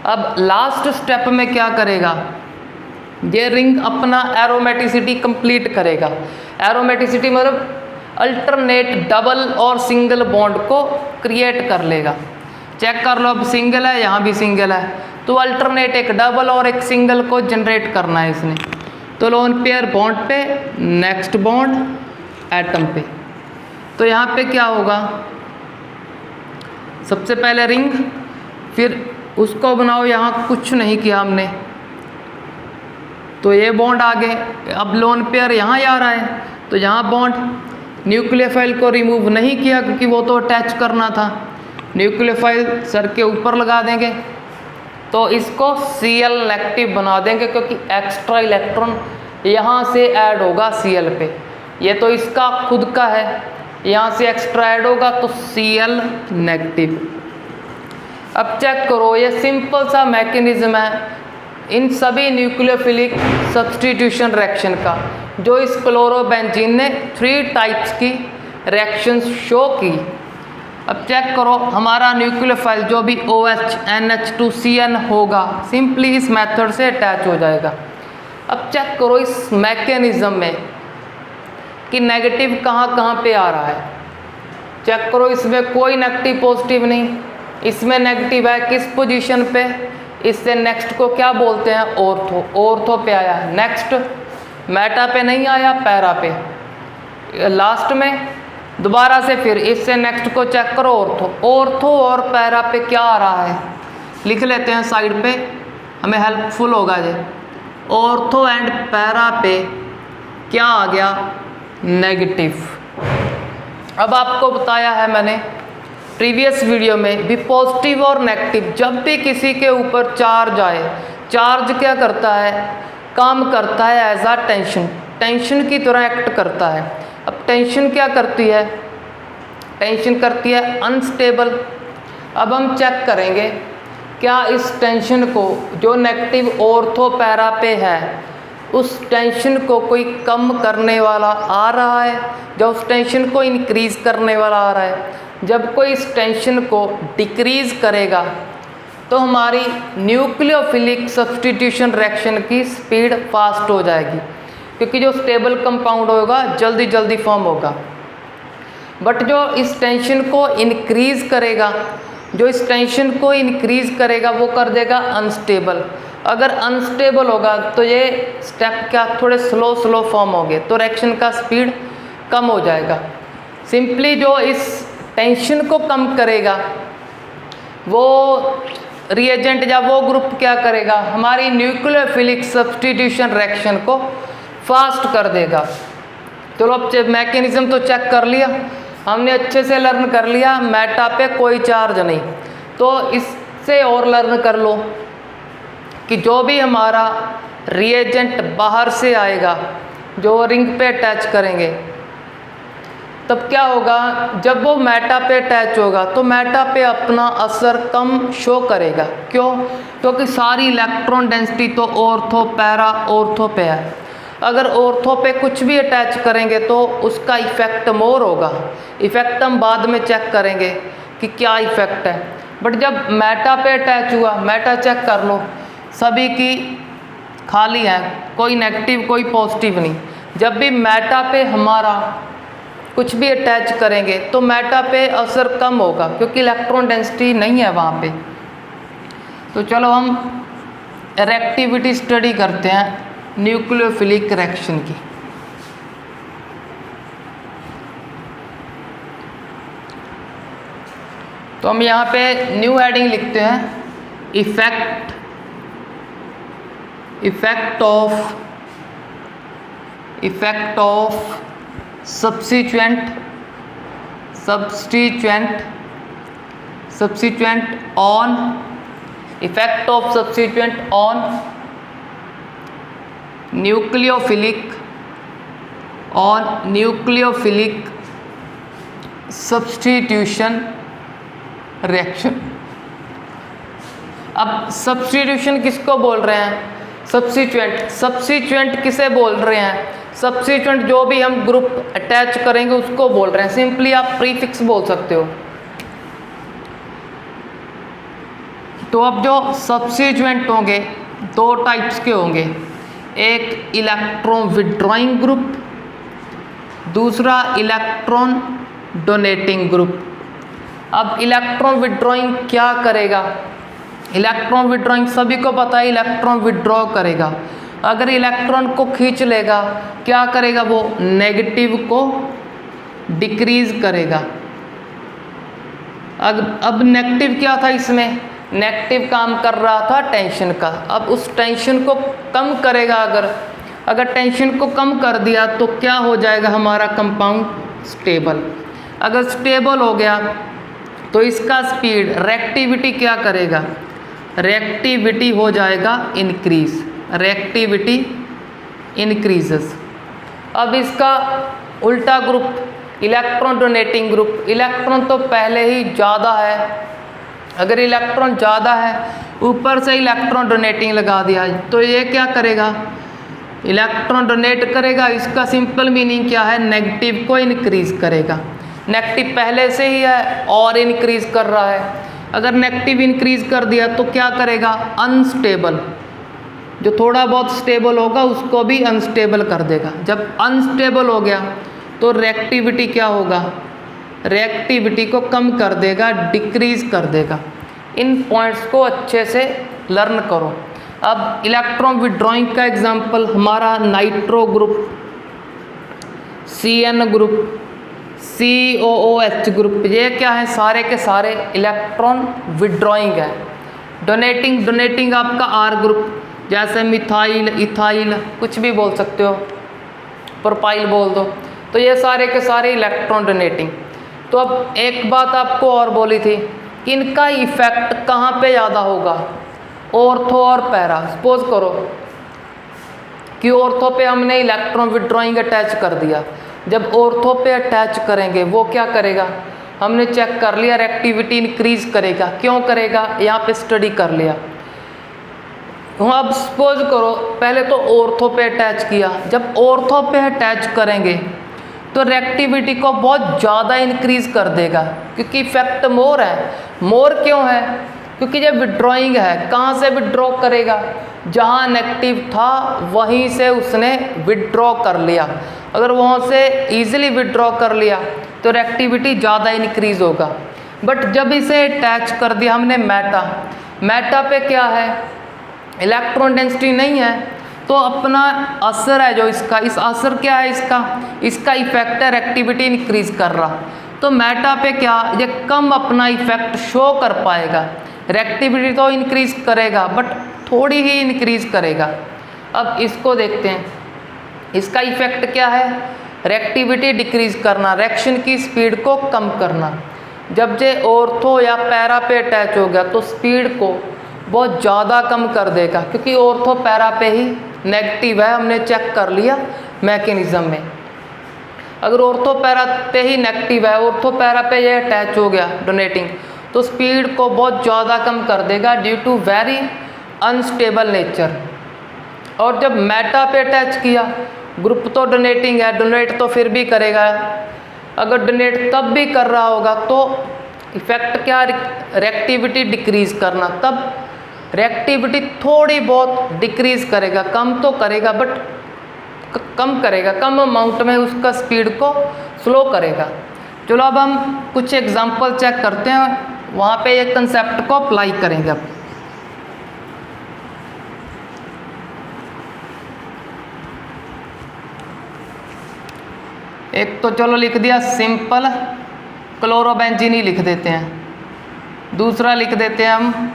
अब लास्ट स्टेप में क्या करेगा, ये रिंग अपना एरोमेटिसिटी कंप्लीट करेगा। एरोमेटिसिटी मतलब अल्टरनेट डबल और सिंगल बॉन्ड को क्रिएट कर लेगा। चेक कर लो, अब सिंगल है, यहाँ भी सिंगल है, तो अल्टरनेट एक डबल और एक सिंगल को जनरेट करना है इसने। तो लोन पेयर बॉन्ड पे, नेक्स्ट बॉन्ड एटम पे, तो यहाँ पे क्या होगा, सबसे पहले रिंग, फिर उसको बनाओ, यहाँ कुछ नहीं किया हमने तो ये बॉन्ड आ गए। अब लोन पेयर यहाँ आ रहा है तो यहाँ बॉन्ड, न्यूक्लियोफाइल को रिमूव नहीं किया क्योंकि वो तो अटैच करना था, न्यूक्लियोफाइल सर के ऊपर लगा देंगे तो इसको Cl नेगेटिव बना देंगे क्योंकि एक्स्ट्रा इलेक्ट्रॉन यहाँ से ऐड होगा Cl पे, ये तो इसका खुद का है, यहाँ से एक्स्ट्रा ऐड होगा तो Cl नेगेटिव। अब चेक करो, ये सिंपल सा मैकेनिज्म है इन सभी न्यूक्लियोफिलिक सब्स्टिट्यूशन रिएक्शन का, जो इस क्लोरोबेंजीन ने 3 टाइप्स की रिएक्शंस शो की। अब चेक करो, हमारा न्यूक्लियोफाइल जो भी OH NH2CN होगा सिंपली इस मेथड से अटैच हो जाएगा। अब चेक करो इस मैकेनिज्म में कि नेगेटिव कहाँ कहाँ पे आ रहा है। चेक करो, इसमें कोई नेगेटिव पॉजिटिव नहीं, इसमें नेगेटिव है किस पोजीशन पे, इससे नेक्स्ट को क्या बोलते हैं, ऑर्थो पे आया। नेक्स्ट मेटा पे नहीं आया, पैरा पे। लास्ट में दोबारा से फिर इससे नेक्स्ट को चेक करो, ऑर्थो और पैरा पे क्या आ रहा है, लिख लेते हैं साइड पे, हमें हेल्पफुल होगा ये। ऑर्थो एंड पैरा पे क्या आ गया, नेगेटिव। अब आपको बताया है मैंने प्रीवियस वीडियो में भी, पॉजिटिव और नेगेटिव जब भी किसी के ऊपर चार्ज आए, चार्ज क्या करता है, काम करता है एज आ टेंशन की तरह एक्ट करता है। अब टेंशन क्या करती है, टेंशन करती है अनस्टेबल। अब हम चेक करेंगे क्या इस टेंशन को जो नेगेटिव ऑर्थो पैरा पे है उस टेंशन को कोई कम करने वाला आ रहा है, जो उस टेंशन को इंक्रीज करने वाला आ रहा है। जब कोई इस टेंशन को डिक्रीज करेगा तो हमारी न्यूक्लियोफिलिक सब्स्टिट्यूशन रिएक्शन की स्पीड फास्ट हो जाएगी, क्योंकि जो स्टेबल कंपाउंड होगा जल्दी जल्दी फॉर्म होगा। बट जो इस टेंशन को इंक्रीज करेगा, वो कर देगा अनस्टेबल। अगर अनस्टेबल होगा तो ये स्टेप क्या थोड़े स्लो फॉर्म होंगे, तो रिएक्शन का स्पीड कम हो जाएगा। सिंपली जो इस टेंशन को कम करेगा वो रिएजेंट या वो ग्रुप क्या करेगा, हमारी न्यूक्लियोफिलिक सब्स्टिट्यूशन रिएक्शन को फास्ट कर देगा। चलो अब मैकेनिज्म तो चेक कर लिया हमने, अच्छे से लर्न कर लिया, मेटा पे कोई चार्ज नहीं। तो इससे और लर्न कर लो कि जो भी हमारा रिएजेंट बाहर से आएगा, जो रिंग पे अटैच करेंगे, तब क्या होगा, जब वो मेटा पे अटैच होगा तो मेटा पे अपना असर कम शो करेगा। क्यों? क्योंकि सारी इलेक्ट्रॉन डेंसिटी तो ऑर्थो पैरा ऑर्थो पे है। अगर ऑर्थो पे कुछ भी अटैच करेंगे तो उसका इफ़ेक्ट मोर होगा। इफ़ेक्ट हम बाद में चेक करेंगे कि क्या इफेक्ट है। बट जब मेटा पे अटैच हुआ, मेटा चेक कर लो, सभी की खाली है, कोई नेगेटिव कोई पॉजिटिव नहीं। जब भी मेटा पे हमारा कुछ भी अटैच करेंगे तो मेटा पे असर कम होगा, क्योंकि इलेक्ट्रॉन डेंसिटी नहीं है वहाँ पे। तो चलो हम रिएक्टिविटी स्टडी करते हैं न्यूक्लियोफिलिक रिएक्शन की। तो हम यहाँ पे न्यू हेडिंग लिखते हैं, effect of substituent on nucleophilic substitution reaction. अब सब्स्टिट्यूशन किसको बोल रहे हैं? सब्स्टिट्यूएंट किसे बोल रहे हैं? सब्स्टिट्यूएंट जो भी हम ग्रुप अटैच करेंगे उसको बोल रहे हैं। सिंपली आप प्रीफिक्स बोल सकते हो। तो अब जो सब्स्टिट्यूएंट होंगे दो टाइप्स के होंगे, एक इलेक्ट्रॉन विड्रॉइंग ग्रुप, दूसरा इलेक्ट्रॉन डोनेटिंग ग्रुप। अब इलेक्ट्रॉन विड्रॉइंग क्या करेगा? इलेक्ट्रॉन विड्रॉइंग सभी को पता है, इलेक्ट्रॉन विड्रॉ करेगा। अगर इलेक्ट्रॉन को खींच लेगा क्या करेगा? वो नेगेटिव को डिक्रीज करेगा। अब नेगेटिव क्या था इसमें? नेगेटिव काम कर रहा था टेंशन का। अब उस टेंशन को कम करेगा। अगर टेंशन को कम कर दिया तो क्या हो जाएगा? हमारा कंपाउंड स्टेबल। अगर स्टेबल हो गया तो इसका स्पीड, रिएक्टिविटी क्या करेगा? रिएक्टिविटी हो जाएगा इंक्रीज, रिएक्टिविटी इंक्रीजेस। अब इसका उल्टा group electron donating group, electron तो पहले ही ज़्यादा है। अगर इलेक्ट्रॉन ज़्यादा है ऊपर से इलेक्ट्रॉन डोनेटिंग लगा दिया तो ये क्या करेगा? इलेक्ट्रॉन डोनेट करेगा। इसका सिंपल मीनिंग क्या है? नेगेटिव को इंक्रीज करेगा। नेगेटिव पहले से ही है और इंक्रीज कर रहा है। अगर नेगेटिव इंक्रीज कर दिया तो क्या करेगा? अनस्टेबल, जो थोड़ा बहुत स्टेबल होगा उसको भी अनस्टेबल कर देगा। जब अनस्टेबल हो गया तो रिएक्टिविटी क्या होगा? रिएक्टिविटी को कम कर देगा, डिक्रीज कर देगा। इन पॉइंट्स को अच्छे से लर्न करो। अब इलेक्ट्रॉन विड्रॉइंग का एग्जांपल हमारा nitro group, CN group, COOH group, ये क्या है? सारे के सारे इलेक्ट्रॉन विड्रॉइंग है। डोनेटिंग आपका R ग्रुप, जैसे मिथाइल, इथाइल, कुछ भी बोल सकते हो, प्रोपाइल बोल दो। तो ये सारे के सारे इलेक्ट्रॉन डोनेटिंग। तो अब एक बात आपको और बोली थी कि इनका इफेक्ट कहाँ पे ज़्यादा होगा? ऑर्थो और पैरा। सपोज करो कि ऑर्थो पे हमने इलेक्ट्रॉन विड्रॉइंग अटैच कर दिया। जब ऑर्थो पे अटैच करेंगे वो क्या करेगा? हमने चेक कर लिया, रिएक्टिविटी इंक्रीज करेगा। क्यों करेगा? यहाँ पे स्टडी कर लिया। अब सपोज करो पहले तो ऑर्थो पे अटैच किया। जब ऑर्थो पे अटैच करेंगे तो रिएक्टिविटी को बहुत ज़्यादा इंक्रीज कर देगा, क्योंकि इफेक्ट मोर है। मोर क्यों है? क्योंकि जब विड्रॉइंग है, कहाँ से विड्रॉ करेगा? जहाँ नेगेटिव था वहीं से उसने विड्रॉ कर लिया। अगर वहाँ से ईजिली विड्रॉ कर लिया तो रिएक्टिविटी ज़्यादा इंक्रीज होगा। बट जब इसे अटैच कर दिया हमने मेटा पे क्या है? इलेक्ट्रॉन डेंसिटी नहीं है, तो अपना असर है जो इसका, इस असर क्या है इसका इफेक्ट है रिएक्टिविटी इंक्रीज कर रहा। तो मेटा पे क्या, ये कम अपना इफेक्ट शो कर पाएगा। रिएक्टिविटी तो इंक्रीज करेगा बट थोड़ी ही इंक्रीज करेगा। अब इसको देखते हैं, इसका इफेक्ट क्या है? रिएक्टिविटी डिक्रीज करना, रिएक्शन की स्पीड को कम करना। जब जे ऑर्थो या पैरा पे अटैच हो गया तो स्पीड को बहुत ज़्यादा कम कर देगा, क्योंकि ऑर्थो पैरा पे ही नेगेटिव है, हमने चेक कर लिया मैकेनिज्म में। अगर ऑर्थो पैरा पे ही नेगेटिव है, ऑर्थो पैरा पे ये अटैच हो गया डोनेटिंग, तो स्पीड को बहुत ज़्यादा कम कर देगा due to very unstable nature. और जब मेटा पे अटैच किया, ग्रुप तो डोनेटिंग है, डोनेट तो फिर भी करेगा। अगर डोनेट तब भी कर रहा होगा तो इफेक्ट क्या, रिएक्टिविटी डिक्रीज करना। तब रिएक्टिविटी थोड़ी बहुत डिक्रीज करेगा, कम तो करेगा बट कम करेगा, कम अमाउंट में उसका स्पीड को स्लो करेगा। चलो अब हम कुछ एग्जांपल चेक करते हैं, वहाँ पे ये कंसेप्ट को अप्लाई करेंगे। अब एक तो चलो लिख दिया सिंपल क्लोरोबेंजीन ही लिख देते हैं। दूसरा लिख देते हैं हम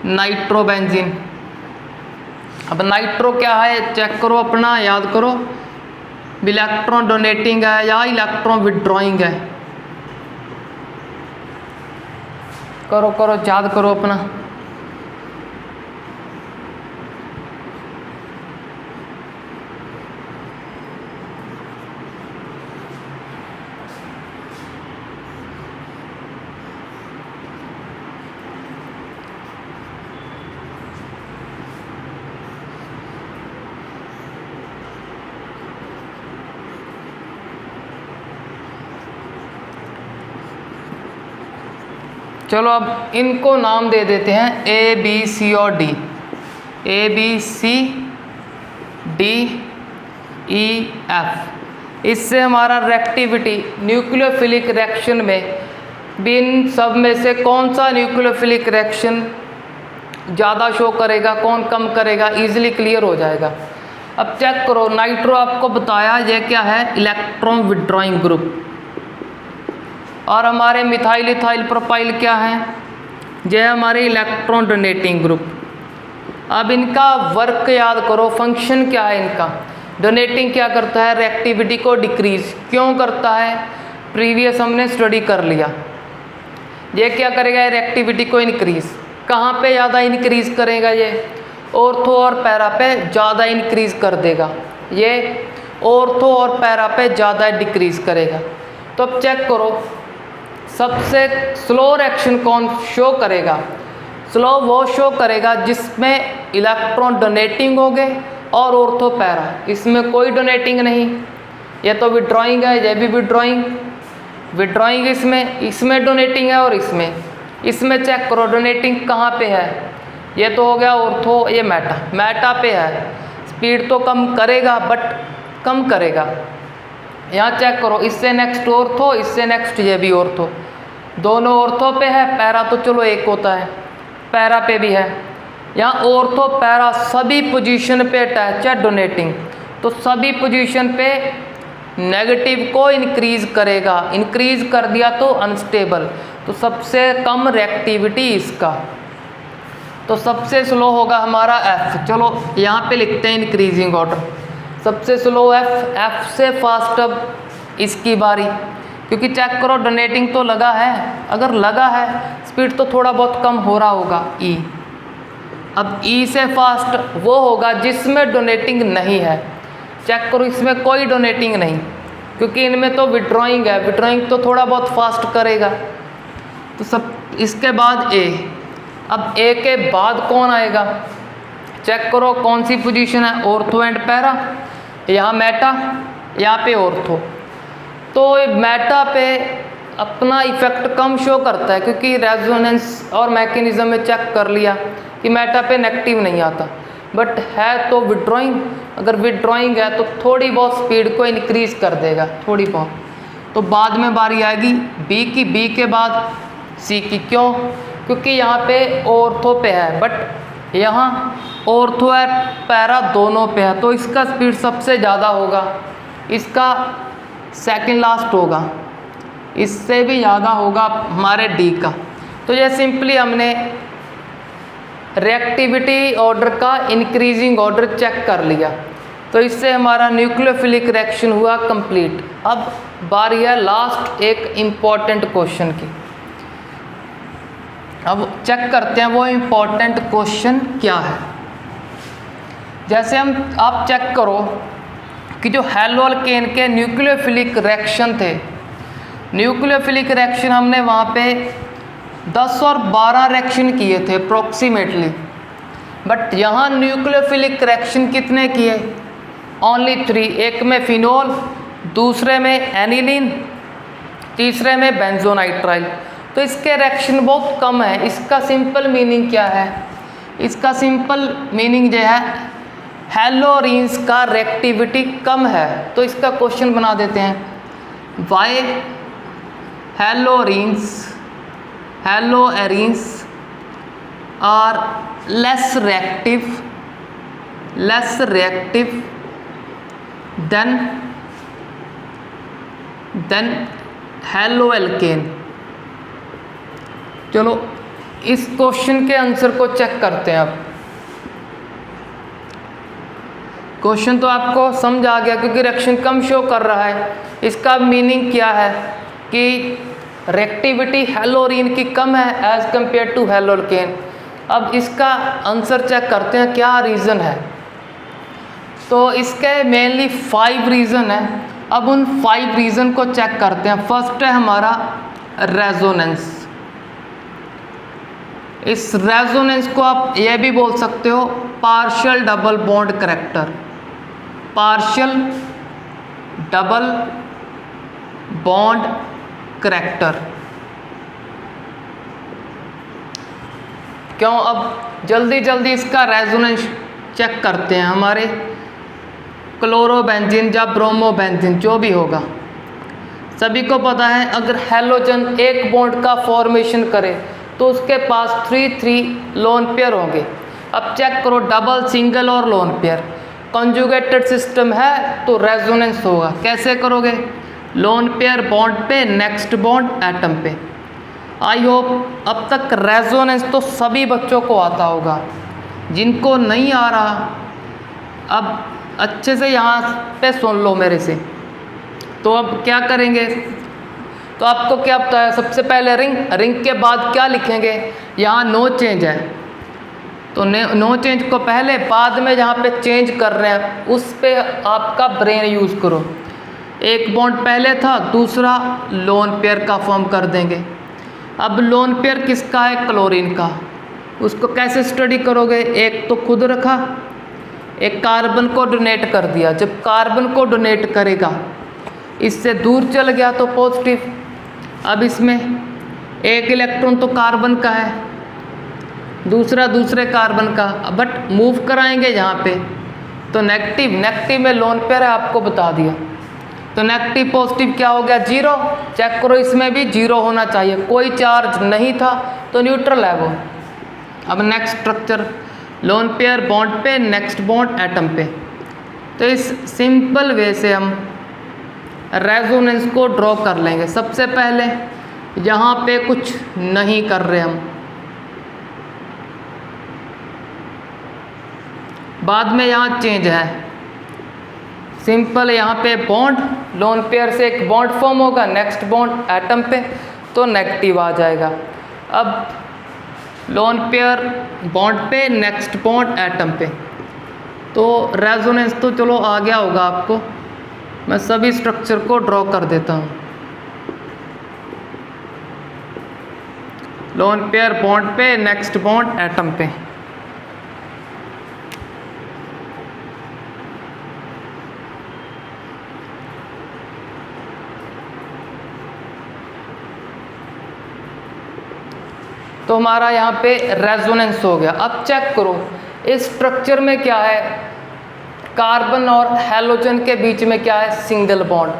नाइट्रोबेंजीन। अब नाइट्रो क्या है चेक करो, अपना याद करो, इलेक्ट्रॉन डोनेटिंग है या इलेक्ट्रॉन विड्रॉइंग है। करो करो याद करो अपना। चलो अब इनको नाम दे देते हैं ए बी सी और D. A B C D E F. इससे हमारा रिएक्टिविटी न्यूक्लियोफिलिक रिएक्शन में इन सब में से कौन सा न्यूक्लियोफिलिक रिएक्शन ज़्यादा शो करेगा, कौन कम करेगा, इजीली क्लियर हो जाएगा। अब चेक करो, नाइट्रो आपको बताया ये क्या है, इलेक्ट्रॉन विड्रॉइंग ग्रुप। और हमारे मिथाइल इथाइल प्रोपाइल क्या है, ये हमारे इलेक्ट्रॉन डोनेटिंग ग्रुप। अब इनका वर्क याद करो, फंक्शन क्या है इनका। डोनेटिंग क्या करता है, रिएक्टिविटी को डिक्रीज क्यों करता है, प्रीवियस हमने स्टडी कर लिया। ये क्या करेगा, रिएक्टिविटी को इंक्रीज। कहाँ पे ज़्यादा इंक्रीज करेगा, ये ऑर्थो और पैरा पे ज़्यादा इंक्रीज कर देगा, ये ऑर्थो और पैरा पे ज़्यादा डिक्रीज करेगा। तो अब चेक करो, सबसे स्लो रिएक्शन कौन शो करेगा, स्लो वो शो करेगा जिसमें इलेक्ट्रॉन डोनेटिंग हो गए और ऑर्थो पैरा, इसमें कोई डोनेटिंग नहीं। ये तो विड्रॉइंग है, ये भी विड्रॉइंग इसमें डोनेटिंग है और इसमें चेक करो डोनेटिंग कहाँ पे है, ये तो हो गया ऑर्थो, ये मैटा पे है। स्पीड तो कम करेगा बट कम करेगा। यहाँ चेक करो, इससे नेक्स्ट ऑर्थो, इससे नेक्स्ट ये भी ऑर्थो, दोनों ऑर्थो पे है। पैरा तो चलो एक होता है, पैरा पे भी है। यहाँ ऑर्थो पैरा सभी पोजीशन पे अटैच है डोनेटिंग, तो सभी पोजीशन पे नेगेटिव को इंक्रीज करेगा। इंक्रीज कर दिया तो अनस्टेबल, तो सबसे कम रिएक्टिविटी इसका, तो सबसे स्लो होगा हमारा एफ। चलो यहाँ पे लिखते हैं इंक्रीजिंग ऑर्डर, सबसे स्लो एफ से फास्ट अब इसकी बारी, क्योंकि चेक करो डोनेटिंग तो लगा है, अगर लगा है स्पीड तो थोड़ा बहुत कम हो रहा होगा ई। अब ई से फास्ट वो होगा जिसमें डोनेटिंग नहीं है। चेक करो इसमें कोई डोनेटिंग नहीं, क्योंकि इनमें तो विड्रॉइंग है, विड्रॉइंग तो थोड़ा बहुत फास्ट करेगा। तो सब इसके बाद ए। अब ए के बाद कौन आएगा, चेक करो कौन सी पोजीशन है, ऑर्थो एंड पैरा। यहाँ मैटा, यहाँ पे ऑर्थो, तो मैटा पे अपना इफेक्ट कम शो करता है, क्योंकि रेजोनेंस और मैकेनिज्म में चेक कर लिया कि मैटा पे नेगेटिव नहीं आता, बट है तो विड्रॉइंग। अगर विड्रॉइंग है तो थोड़ी बहुत स्पीड को इंक्रीज कर देगा, थोड़ी बहुत। तो बाद में बारी आएगी बी की, बी के बाद सी की। क्यों, क्योंकि यहाँ पे ऑर्थो पे है, बट यहाँ ऑर्थो है पैरा दोनों पे है, तो इसका स्पीड सबसे ज़्यादा होगा, इसका सेकंड लास्ट होगा, इससे भी ज़्यादा होगा हमारे डी का। तो ये सिंपली हमने रिएक्टिविटी ऑर्डर का इंक्रीजिंग ऑर्डर चेक कर लिया, तो इससे हमारा न्यूक्लियोफिलिक रिएक्शन हुआ कंप्लीट। अब बारी है लास्ट एक इम्पॉर्टेंट क्वेश्चन की। अब चेक करते हैं वो इम्पॉर्टेंट क्वेश्चन क्या है। जैसे आप चेक करो कि जो हेलो अल्केन के न्यूक्लियोफिलिक रिएक्शन थे, न्यूक्लियोफिलिक रिएक्शन हमने वहाँ पे 10 और 12 रिएक्शन किए थे अप्रॉक्सीमेटली, बट यहाँ न्यूक्लियोफिलिक रिएक्शन कितने किए, ओनली 3। एक में फिनोल, दूसरे में एनिलीन तीसरे में बेंजोनाइट्राइल। तो इसके रिएक्शन बहुत कम है। इसका सिंपल मीनिंग क्या है? इसका सिंपल मीनिंग जो है हैलोरीन्स का रिएक्टिविटी कम है। तो इसका क्वेश्चन बना देते हैं, why haloarenes are less reactive than haloalkane. चलो इस क्वेश्चन के आंसर को चेक करते हैं। अब क्वेश्चन तो आपको समझ आ गया क्योंकि रिएक्शन कम शो कर रहा है। इसका मीनिंग क्या है कि रिएक्टिविटी हैलोरीन की कम है एज कंपेयर टू हैलोएल्केन। अब इसका आंसर चेक करते हैं क्या रीज़न है। तो इसके मेनली 5 रीज़न है। अब उन 5 रीज़न को चेक करते हैं। फर्स्ट है हमारा रेजोनेंस। इस रेजोनेंस को आप ये भी बोल सकते हो partial double bond character. Partial double bond character. क्यों? अब जल्दी जल्दी इसका रेजोनेंस चेक करते हैं। हमारे क्लोरोबेंजीन या ब्रोमोबेंजीन जो भी होगा, सभी को पता है अगर हैलोजन एक बॉन्ड का फॉर्मेशन करे तो उसके पास 3 लोन पेयर होंगे। अब चेक करो डबल, सिंगल और लोन पेयर। कॉन्जुगेटेड सिस्टम है तो रेजोनेंस होगा। कैसे करोगे? लोन पेयर बॉन्ड पे, नेक्स्ट बॉन्ड एटम पे। आई होप अब तक रेजोनेंस तो सभी बच्चों को आता होगा। जिनको नहीं आ रहा अब अच्छे से यहाँ पे सुन लो मेरे से। तो अब क्या करेंगे? तो आपको क्या पता है? सबसे पहले रिंग के बाद क्या लिखेंगे? यहाँ नो चेंज है तो नो चेंज को पहले, बाद में जहाँ पे चेंज कर रहे हैं उस पे आपका ब्रेन यूज़ करो। एक बॉन्ड पहले था, दूसरा लोन पेयर का फॉर्म कर देंगे। अब लोन पेयर किसका है? क्लोरीन का। उसको कैसे स्टडी करोगे? एक तो खुद रखा, एक कार्बन को डोनेट कर दिया। जब कार्बन को डोनेट करेगा, इससे दूर चल गया तो पॉजिटिव। अब इसमें एक इलेक्ट्रॉन तो कार्बन का है, दूसरा दूसरे कार्बन का, बट मूव कराएंगे यहाँ पे तो नेगेटिव में लोन पेयर है, आपको बता दिया। तो नेगेटिव पॉजिटिव क्या हो गया? 0। चेक करो इसमें भी 0 होना चाहिए, कोई चार्ज नहीं था तो न्यूट्रल है वो। अब next structure, lone pair bond पे, नेक्स्ट बॉन्ड एटम पे। तो इस सिंपल वे से हम रेजोनेंस को ड्रॉ कर लेंगे। सबसे पहले यहाँ पे कुछ नहीं कर रहे हम, बाद में यहाँ चेंज है। सिंपल यहाँ पे बॉन्ड, लोन पेयर से एक बॉन्ड फॉर्म होगा, नेक्स्ट बॉन्ड एटम पे तो नेगेटिव आ जाएगा। अब लोन पेयर बॉन्ड पे, नेक्स्ट बॉन्ड एटम पे, तो रेजोनेंस तो चलो आ गया होगा आपको। मैं सभी स्ट्रक्चर को ड्रॉ कर देता हूँ। लोन पेयर बॉन्ड पे, नेक्स्ट बॉन्ड एटम पे। तो हमारा यहाँ पे रेजोनेंस हो गया। अब चेक करो इस स्ट्रक्चर में क्या है? कार्बन और हैलोजन के बीच में क्या है? Single bond.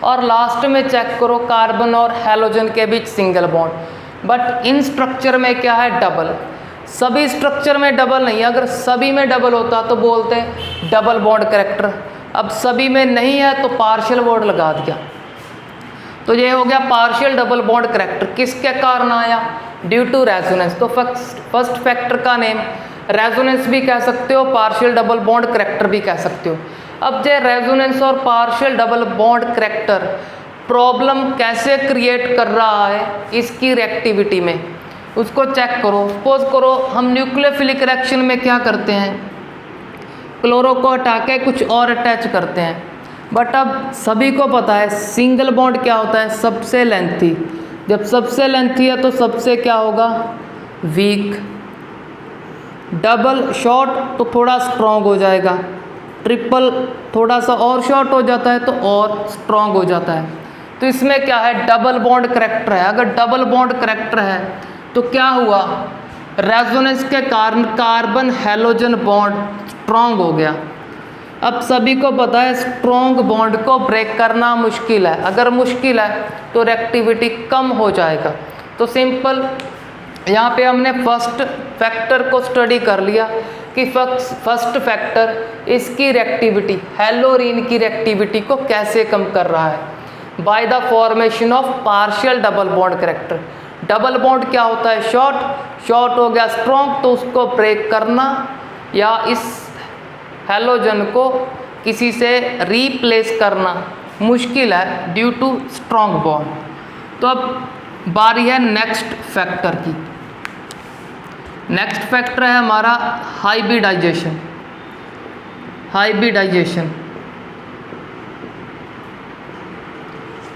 और लास्ट में चेक करो कार्बन और हैलोजन के बीच single bond. But in structure में क्या है? डबल। सभी स्ट्रक्चर में डबल नहीं है। अगर सभी में डबल होता तो बोलते हैं डबल बॉन्ड कैरेक्टर। अब सभी में नहीं है तो पार्शियल बॉन्ड लगा दिया। तो ये हो गया पार्शियल डबल बॉन्ड कैरेक्टर। किसके कारण आया? Due to resonance. तो फर्स्ट फैक्टर का नेम रेजोनेंस भी कह सकते हो, पार्शियल डबल बॉन्ड कैरेक्टर भी कह सकते हो। अब जो रेजोनेंस और partial double bond character problem कैसे क्रिएट कर रहा है इसकी रिएक्टिविटी में, उसको चेक करो। सपोज करो हम न्यूक्लियोफिलिक रिएक्शन में क्या करते हैं? क्लोरो को हटा के कुछ और अटैच करते हैं। बट अब सभी को पता है सिंगल बॉन्ड क्या होता है? सबसे लेंथी। जब सबसे लेंथी है तो सबसे क्या होगा? वीक। डबल शॉर्ट तो थोड़ा स्ट्रॉन्ग हो जाएगा, ट्रिपल थोड़ा सा और शॉर्ट हो जाता है तो और स्ट्रॉन्ग हो जाता है। तो इसमें क्या है, डबल बॉन्ड करैक्टर है। अगर डबल बॉन्ड करैक्टर है तो क्या हुआ, रेजोनेंस के कारण कार्बन हैलोजन बॉन्ड स्ट्रॉन्ग हो गया। अब सभी को पता है स्ट्रॉन्ग बॉन्ड को ब्रेक करना मुश्किल है, अगर मुश्किल है तो रिएक्टिविटी कम हो जाएगा। तो सिंपल यहाँ पे हमने फर्स्ट फैक्टर को स्टडी कर लिया कि फर्स्ट फैक्टर इसकी रिएक्टिविटी, हेलोरीन की रिएक्टिविटी को कैसे कम कर रहा है, by the formation of partial double bond character. Double bond क्या होता है, शॉर्ट हो गया स्ट्रॉन्ग, तो उसको ब्रेक करना या इस हैलोजन को किसी से रीप्लेस करना मुश्किल है ड्यू टू स्ट्रॉन्ग बॉन्ड। तो अब बारी है नेक्स्ट फैक्टर की। नेक्स्ट फैक्टर है हमारा हाइब्रिडाइजेशन।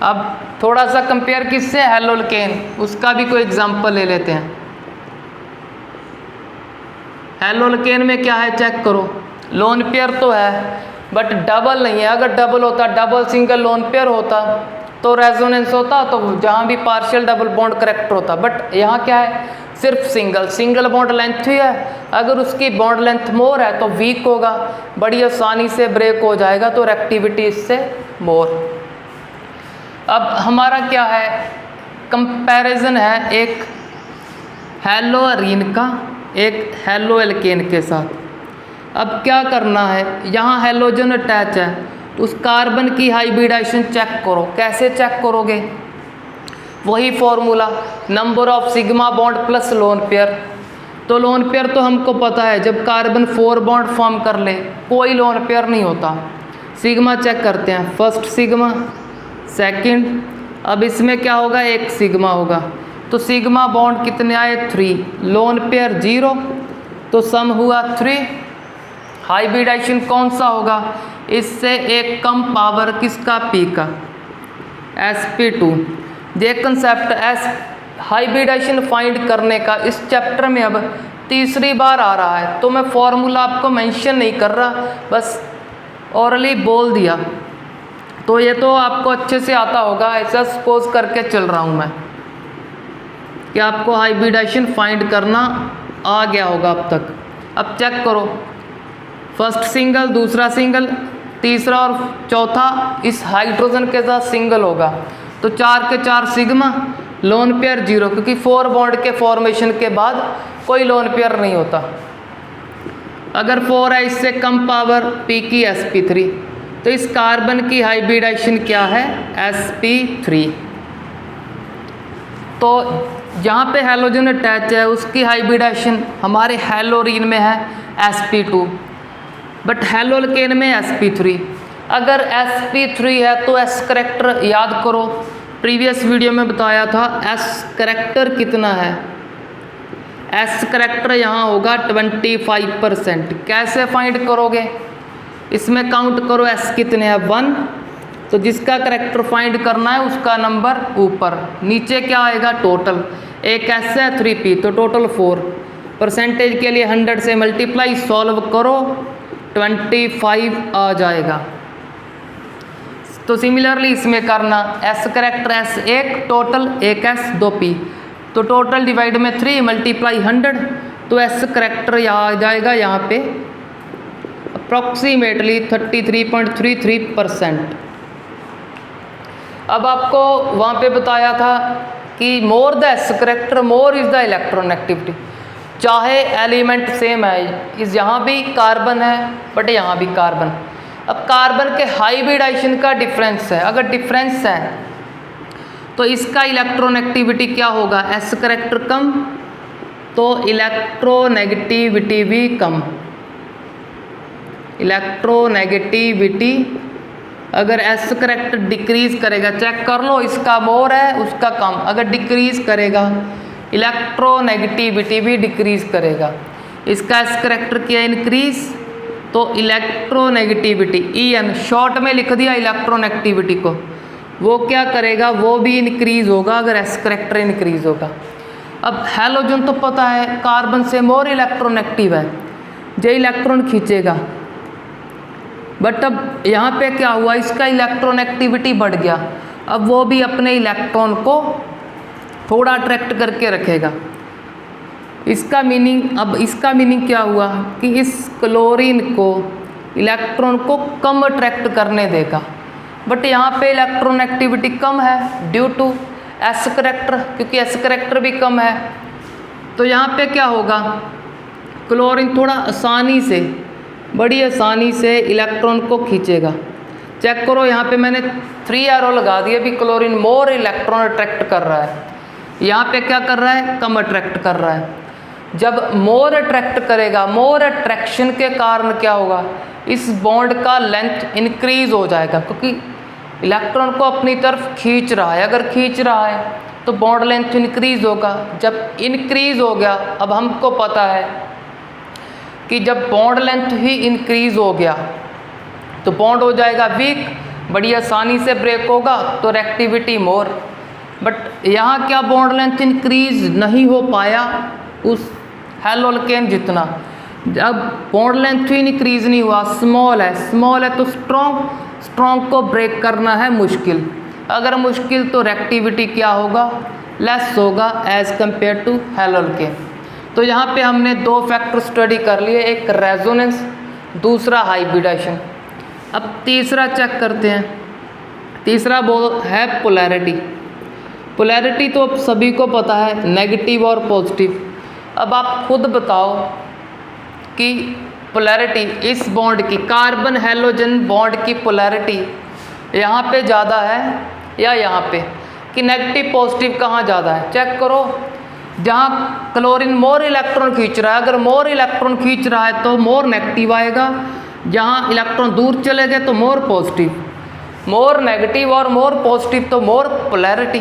अब थोड़ा सा कंपेयर किससे, हेलोल्केन, उसका भी कोई एग्जांपल ले लेते हैं। हेलोल्केन में क्या है चेक करो, लोन पेयर तो है बट डबल नहीं है। अगर डबल होता, डबल सिंगल लोन पेयर होता तो रेजोनेंस होता, तो जहाँ भी पार्शियल डबल बॉन्ड करैक्टर होता। बट यहाँ क्या है, सिर्फ सिंगल बॉन्ड लेंथ ही है। अगर उसकी बॉन्ड लेंथ मोर है तो वीक होगा, बड़ी आसानी से ब्रेक हो जाएगा, तो रिएक्टिविटी इससे मोर। अब हमारा क्या है, कंपैरिजन है एक हेलोरीन का एक हेलोएल्केन के साथ। अब क्या करना है, यहाँ हेलोजन अटैच है, उस कार्बन की हाइब्रिडाइजेशन चेक करो। कैसे चेक करोगे, वही formula, number of sigma bond plus lone pair. तो लोन पेयर तो हमको पता है, जब कार्बन 4 बॉन्ड फॉर्म कर ले कोई लोन पेयर नहीं होता। सिग्मा चेक करते हैं, फर्स्ट सिग्मा, सेकंड, अब इसमें क्या होगा, एक सिग्मा होगा, तो सिग्मा बॉन्ड कितने आए, 3, लोन पेयर 0, तो सम हुआ 3। हाइब्रिडाइजेशन कौन सा होगा, इससे एक कम पावर किसका, पी का, sp2। ये कंसेप्ट एस हाइब्रिडाइजेशन फाइंड करने का इस चैप्टर में अब तीसरी बार आ रहा है, तो मैं फॉर्मूला आपको मेंशन नहीं कर रहा, बस ओरली बोल दिया। तो ये तो आपको अच्छे से आता होगा, ऐसा सपोज करके चल रहा हूँ मैं कि आपको हाइब्रिडाइजेशन फाइंड करना आ गया होगा अब तक। अब चेक करो, फर्स्ट सिंगल, दूसरा सिंगल, तीसरा और चौथा इस हाइड्रोजन के साथ सिंगल होगा, तो 4 के 4 सिग्मा, लोन पेयर 0, क्योंकि 4 बॉन्ड के फॉर्मेशन के बाद कोई लोन पेयर नहीं होता। अगर 4 है, इससे कम पावर p की sp3, तो इस कार्बन की हाइब्रिडाइजेशन क्या है, sp3। तो जहाँ पे हैलोजन अटैच है उसकी हाइब्रिडाइजेशन हमारे हेलोरीन में है sp2, बट हेलोल्केन में sp3। अगर sp3 है तो s करैक्टर याद करो, प्रीवियस वीडियो में बताया था s करैक्टर कितना है, s करैक्टर यहाँ होगा 25%। कैसे फाइंड करोगे, इसमें काउंट करो s कितने हैं, 1, तो जिसका करैक्टर फाइंड करना है उसका नंबर ऊपर, नीचे क्या आएगा, टोटल, एक s है 3p, तो टोटल 4। परसेंटेज के लिए 100 से मल्टीप्लाई, सॉल्व करो, 25 आ जाएगा। तो सिमिलरली इसमें करना, s character s1, total 1s 2p, तो टोटल डिवाइड में 3 मल्टीप्लाई 100, तो s करैक्टर यहाँ आ जाएगा, यहाँ पे अप्रॉक्सीमेटली 33.33%। अब आपको वहाँ पे बताया था कि more the s character more is the electronegativity. चाहे एलिमेंट सेम है, इस यहाँ भी कार्बन है बट यहाँ भी कार्बन, अब कार्बन के हाइब्रिडाइजेशन का डिफरेंस है, अगर डिफरेंस है तो इसका इलेक्ट्रोनेगेटिविटी क्या होगा, s करैक्टर कम तो इलेक्ट्रोनेगेटिविटी भी कम। इलेक्ट्रोनेगेटिविटी अगर s करैक्टर डिक्रीज करेगा, चेक कर लो, इसका मोर है उसका कम, अगर डिक्रीज करेगा इलेक्ट्रोनेगेटिविटी भी डिक्रीज करेगा। इसका s करैक्टर किया इंक्रीज, तो इलेक्ट्रोनेगेटिविटी En शॉर्ट में लिख दिया इलेक्ट्रोनेगेटिविटी को, वो क्या करेगा, वो भी इंक्रीज होगा अगर s करैक्टर इंक्रीज होगा। अब हैलोजन तो पता है कार्बन से मोर इलेक्ट्रोनेगेटिव है, जो इलेक्ट्रॉन खींचेगा, बट अब यहाँ पे क्या हुआ, इसका इलेक्ट्रोनेगेटिविटी बढ़ गया, अब वो भी अपने इलेक्ट्रॉन को थोड़ा अट्रैक्ट करके रखेगा। इसका मीनिंग क्या हुआ कि इस क्लोरीन को इलेक्ट्रॉन को कम अट्रैक्ट करने देगा, बट यहाँ पे इलेक्ट्रॉन एक्टिविटी कम है ड्यू टू एस करैक्टर, क्योंकि एस करैक्टर भी कम है। तो यहाँ पे क्या होगा, क्लोरीन थोड़ा बड़ी आसानी से इलेक्ट्रॉन को खींचेगा। चेक करो यहाँ पे मैंने 3 एरो लगा दिए, भी क्लोरीन मोर इलेक्ट्रॉन अट्रैक्ट कर रहा है, यहाँ पे क्या कर रहा है, कम अट्रैक्ट कर रहा है। जब मोर अट्रैक्ट करेगा, मोर अट्रैक्शन के कारण क्या होगा, इस बॉन्ड का लेंथ इंक्रीज हो जाएगा, क्योंकि इलेक्ट्रॉन को अपनी तरफ खींच रहा है। अगर खींच रहा है तो बॉन्ड लेंथ इंक्रीज होगा। जब इंक्रीज हो गया, अब हमको पता है कि जब बॉन्ड लेंथ ही इंक्रीज हो गया तो बॉन्ड हो जाएगा वीक, बड़ी आसानी से ब्रेक होगा, तो रिएक्टिविटी मोर। बट यहाँ क्या बॉन्ड लेंथ इंक्रीज नहीं हो पाया उस हेलो अल्केन जितना। जब बॉन्ड लेंथ ही इंक्रीज नहीं हुआ, स्मॉल है तो स्ट्रॉन्ग को ब्रेक करना है मुश्किल। अगर मुश्किल तो रिएक्टिविटी क्या होगा, लेस होगा as compare to haloalkane. तो यहाँ पे हमने 2 फैक्टर स्टडी कर लिए, एक रेजोनेंस, दूसरा हाइब्रिडाइजेशन। अब तीसरा चेक करते हैं। तीसरा है पोलैरिटी। पोलैरिटी तो अब सभी को पता है, नेगेटिव और पॉजिटिव। अब आप खुद बताओ कि पोलैरिटी इस बॉन्ड की, कार्बन हैलोजन बॉन्ड की पोलैरिटी यहाँ पे ज़्यादा है या यहाँ पे, कि नेगेटिव पॉजिटिव कहाँ ज़्यादा है। चेक करो, जहाँ क्लोरीन मोर इलेक्ट्रॉन खींच रहा है, अगर मोर इलेक्ट्रॉन खींच रहा है तो मोर नेगेटिव आएगा, जहाँ इलेक्ट्रॉन दूर चले गए तो मोर पॉजिटिव। मोर नेगेटिव और मोर पॉजिटिव तो मोर पोलैरिटी।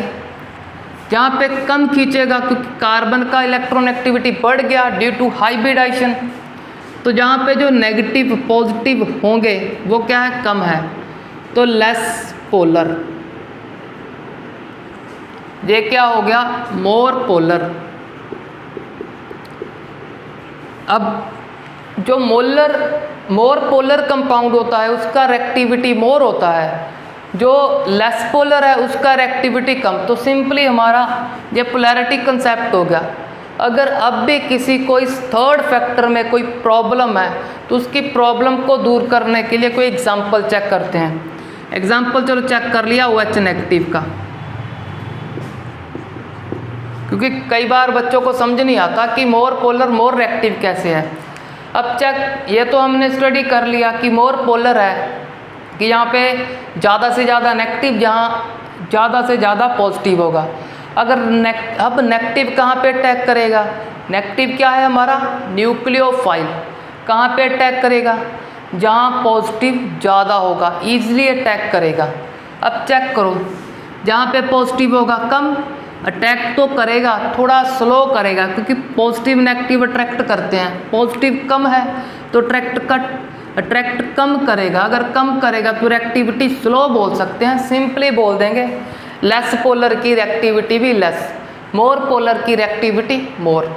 जहाँ पे कम खींचेगा क्योंकि कार्बन का इलेक्ट्रॉन एक्टिविटी बढ़ गया ड्यू टू हाइब्रिडाइजेशन, तो जहाँ पे जो नेगेटिव पॉजिटिव होंगे वो क्या है, कम है, तो लेस पोलर। ये क्या हो गया, मोर पोलर। अब जो मोर पोलर कंपाउंड होता है उसका रिएक्टिविटी मोर होता है, जो लेस पोलर है उसका रिएक्टिविटी कम। तो सिंपली हमारा ये पोलैरिटी कंसेप्ट हो गया। अगर अब भी किसी को इस थर्ड फैक्टर में कोई प्रॉब्लम है तो उसकी प्रॉब्लम को दूर करने के लिए कोई एग्जांपल चेक करते हैं। एग्जांपल चलो चेक कर लिया OH नेगेटिव का, क्योंकि कई बार बच्चों को समझ नहीं आता कि मोर पोलर मोर रिएक्टिव कैसे है। अब चेक, ये तो हमने स्टडी कर लिया कि मोर पोलर है कि यहाँ पे ज़्यादा से ज़्यादा नेगेटिव, जहाँ ज़्यादा से ज़्यादा पॉजिटिव होगा। अगर अब नेगेटिव कहाँ पे अटैक करेगा, नेगेटिव क्या है हमारा, न्यूक्लियोफाइल। कहाँ पे अटैक करेगा, जहाँ पॉजिटिव ज़्यादा होगा, ईजिली अटैक करेगा। अब चेक करो, जहाँ पे पॉजिटिव होगा कम अटैक तो करेगा, थोड़ा स्लो करेगा, क्योंकि पॉजिटिव नेगेटिव अट्रैक्ट करते हैं। पॉजिटिव कम है तो अट्रैक्ट कम करेगा। अगर कम करेगा तो रिएक्टिविटी स्लो बोल सकते हैं, सिंपली बोल देंगे लेस पोलर की रिएक्टिविटी भी लेस, मोर पोलर की रिएक्टिविटी मोर।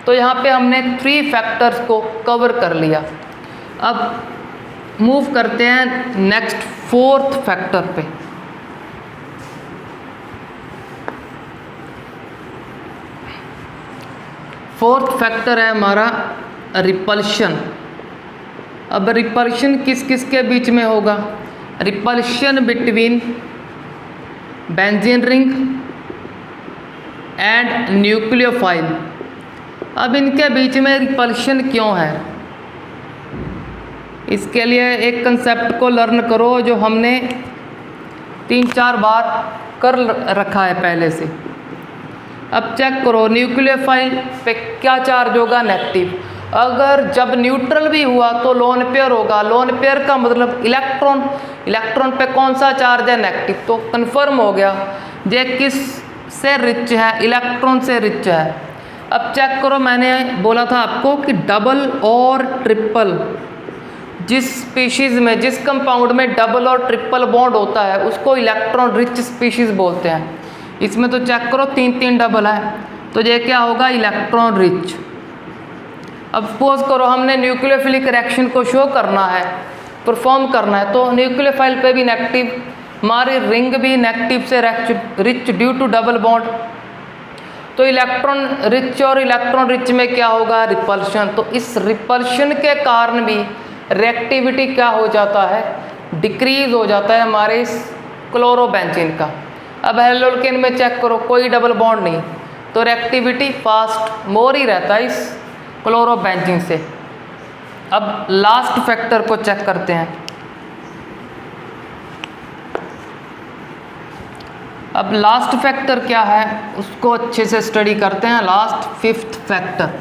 तो यहाँ पे हमने 3 फैक्टर्स को कवर कर लिया। अब मूव करते हैं नेक्स्ट 4th फैक्टर पे। फोर्थ फैक्टर है हमारा रिपल्शन। अब रिपल्शन किस किस के बीच में होगा, repulsion between benzene ring and nucleophile. अब इनके बीच में रिपल्शन क्यों है, इसके लिए एक कंसेप्ट को लर्न करो जो हमने 3-4 बार कर रखा है पहले से। अब चेक करो, न्यूक्लियोफाइल पे क्या चार्ज होगा, नेगेटिव। अगर जब न्यूट्रल भी हुआ तो लोन पेयर होगा। लोन पेयर का मतलब इलेक्ट्रॉन पे कौन सा चार्ज है, नेगेटिव। तो कंफर्म हो गया ये किस से रिच है, इलेक्ट्रॉन से रिच है। अब चेक करो, मैंने बोला था आपको कि डबल और ट्रिपल, जिस स्पीशीज़ में, जिस कंपाउंड में डबल और ट्रिपल बॉन्ड होता है उसको इलेक्ट्रॉन रिच स्पीशीज़ बोलते हैं। इसमें तो चेक करो 3-3 डबल है, तो ये क्या होगा, इलेक्ट्रॉन रिच। अब सपोज करो हमने न्यूक्लियोफिलिक रिएक्शन को शो करना है, परफॉर्म करना है, तो न्यूक्लियोफाइल पे भी नेगेटिव, हमारी रिंग भी नेगेटिव से rich due to double bond. तो इलेक्ट्रॉन रिच और इलेक्ट्रॉन रिच में क्या होगा, रिपल्शन। तो इस रिपल्शन के कारण भी रिएक्टिविटी क्या हो जाता है, डिक्रीज हो जाता है हमारे इस क्लोरोबेंजीन का। अब हेलोकेन में चेक करो, कोई डबल बॉन्ड नहीं, तो रिएक्टिविटी फास्ट मोर ही रहता है इस क्लोरोबेंजीन से। अब लास्ट फैक्टर को चेक करते हैं। अब लास्ट फैक्टर क्या है उसको अच्छे से स्टडी करते हैं। Last fifth factor,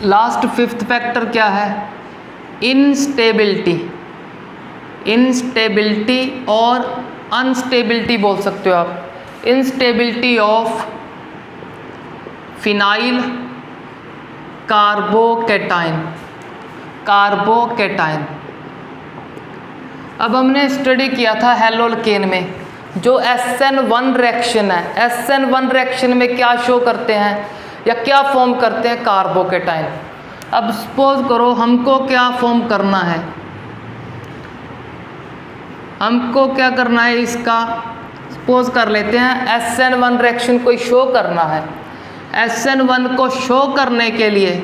last fifth factor क्या है, इनस्टेबिलिटी। इनस्टेबिलिटी और अनस्टेबिलिटी बोल सकते हो आप। Instability of phenyl carbocation. Carbocation अब हमने स्टडी किया था हेलोकेन में जो SN1 रिएक्शन है, SN1 रिएक्शन में क्या शो करते हैं या क्या फॉर्म करते हैं, कार्बोकेटाइन। अब सपोज करो हमको क्या फॉर्म करना है, हमको क्या करना है, इसका सपोज कर लेते हैं SN1 रिएक्शन को शो करना है। SN1 को शो करने के लिए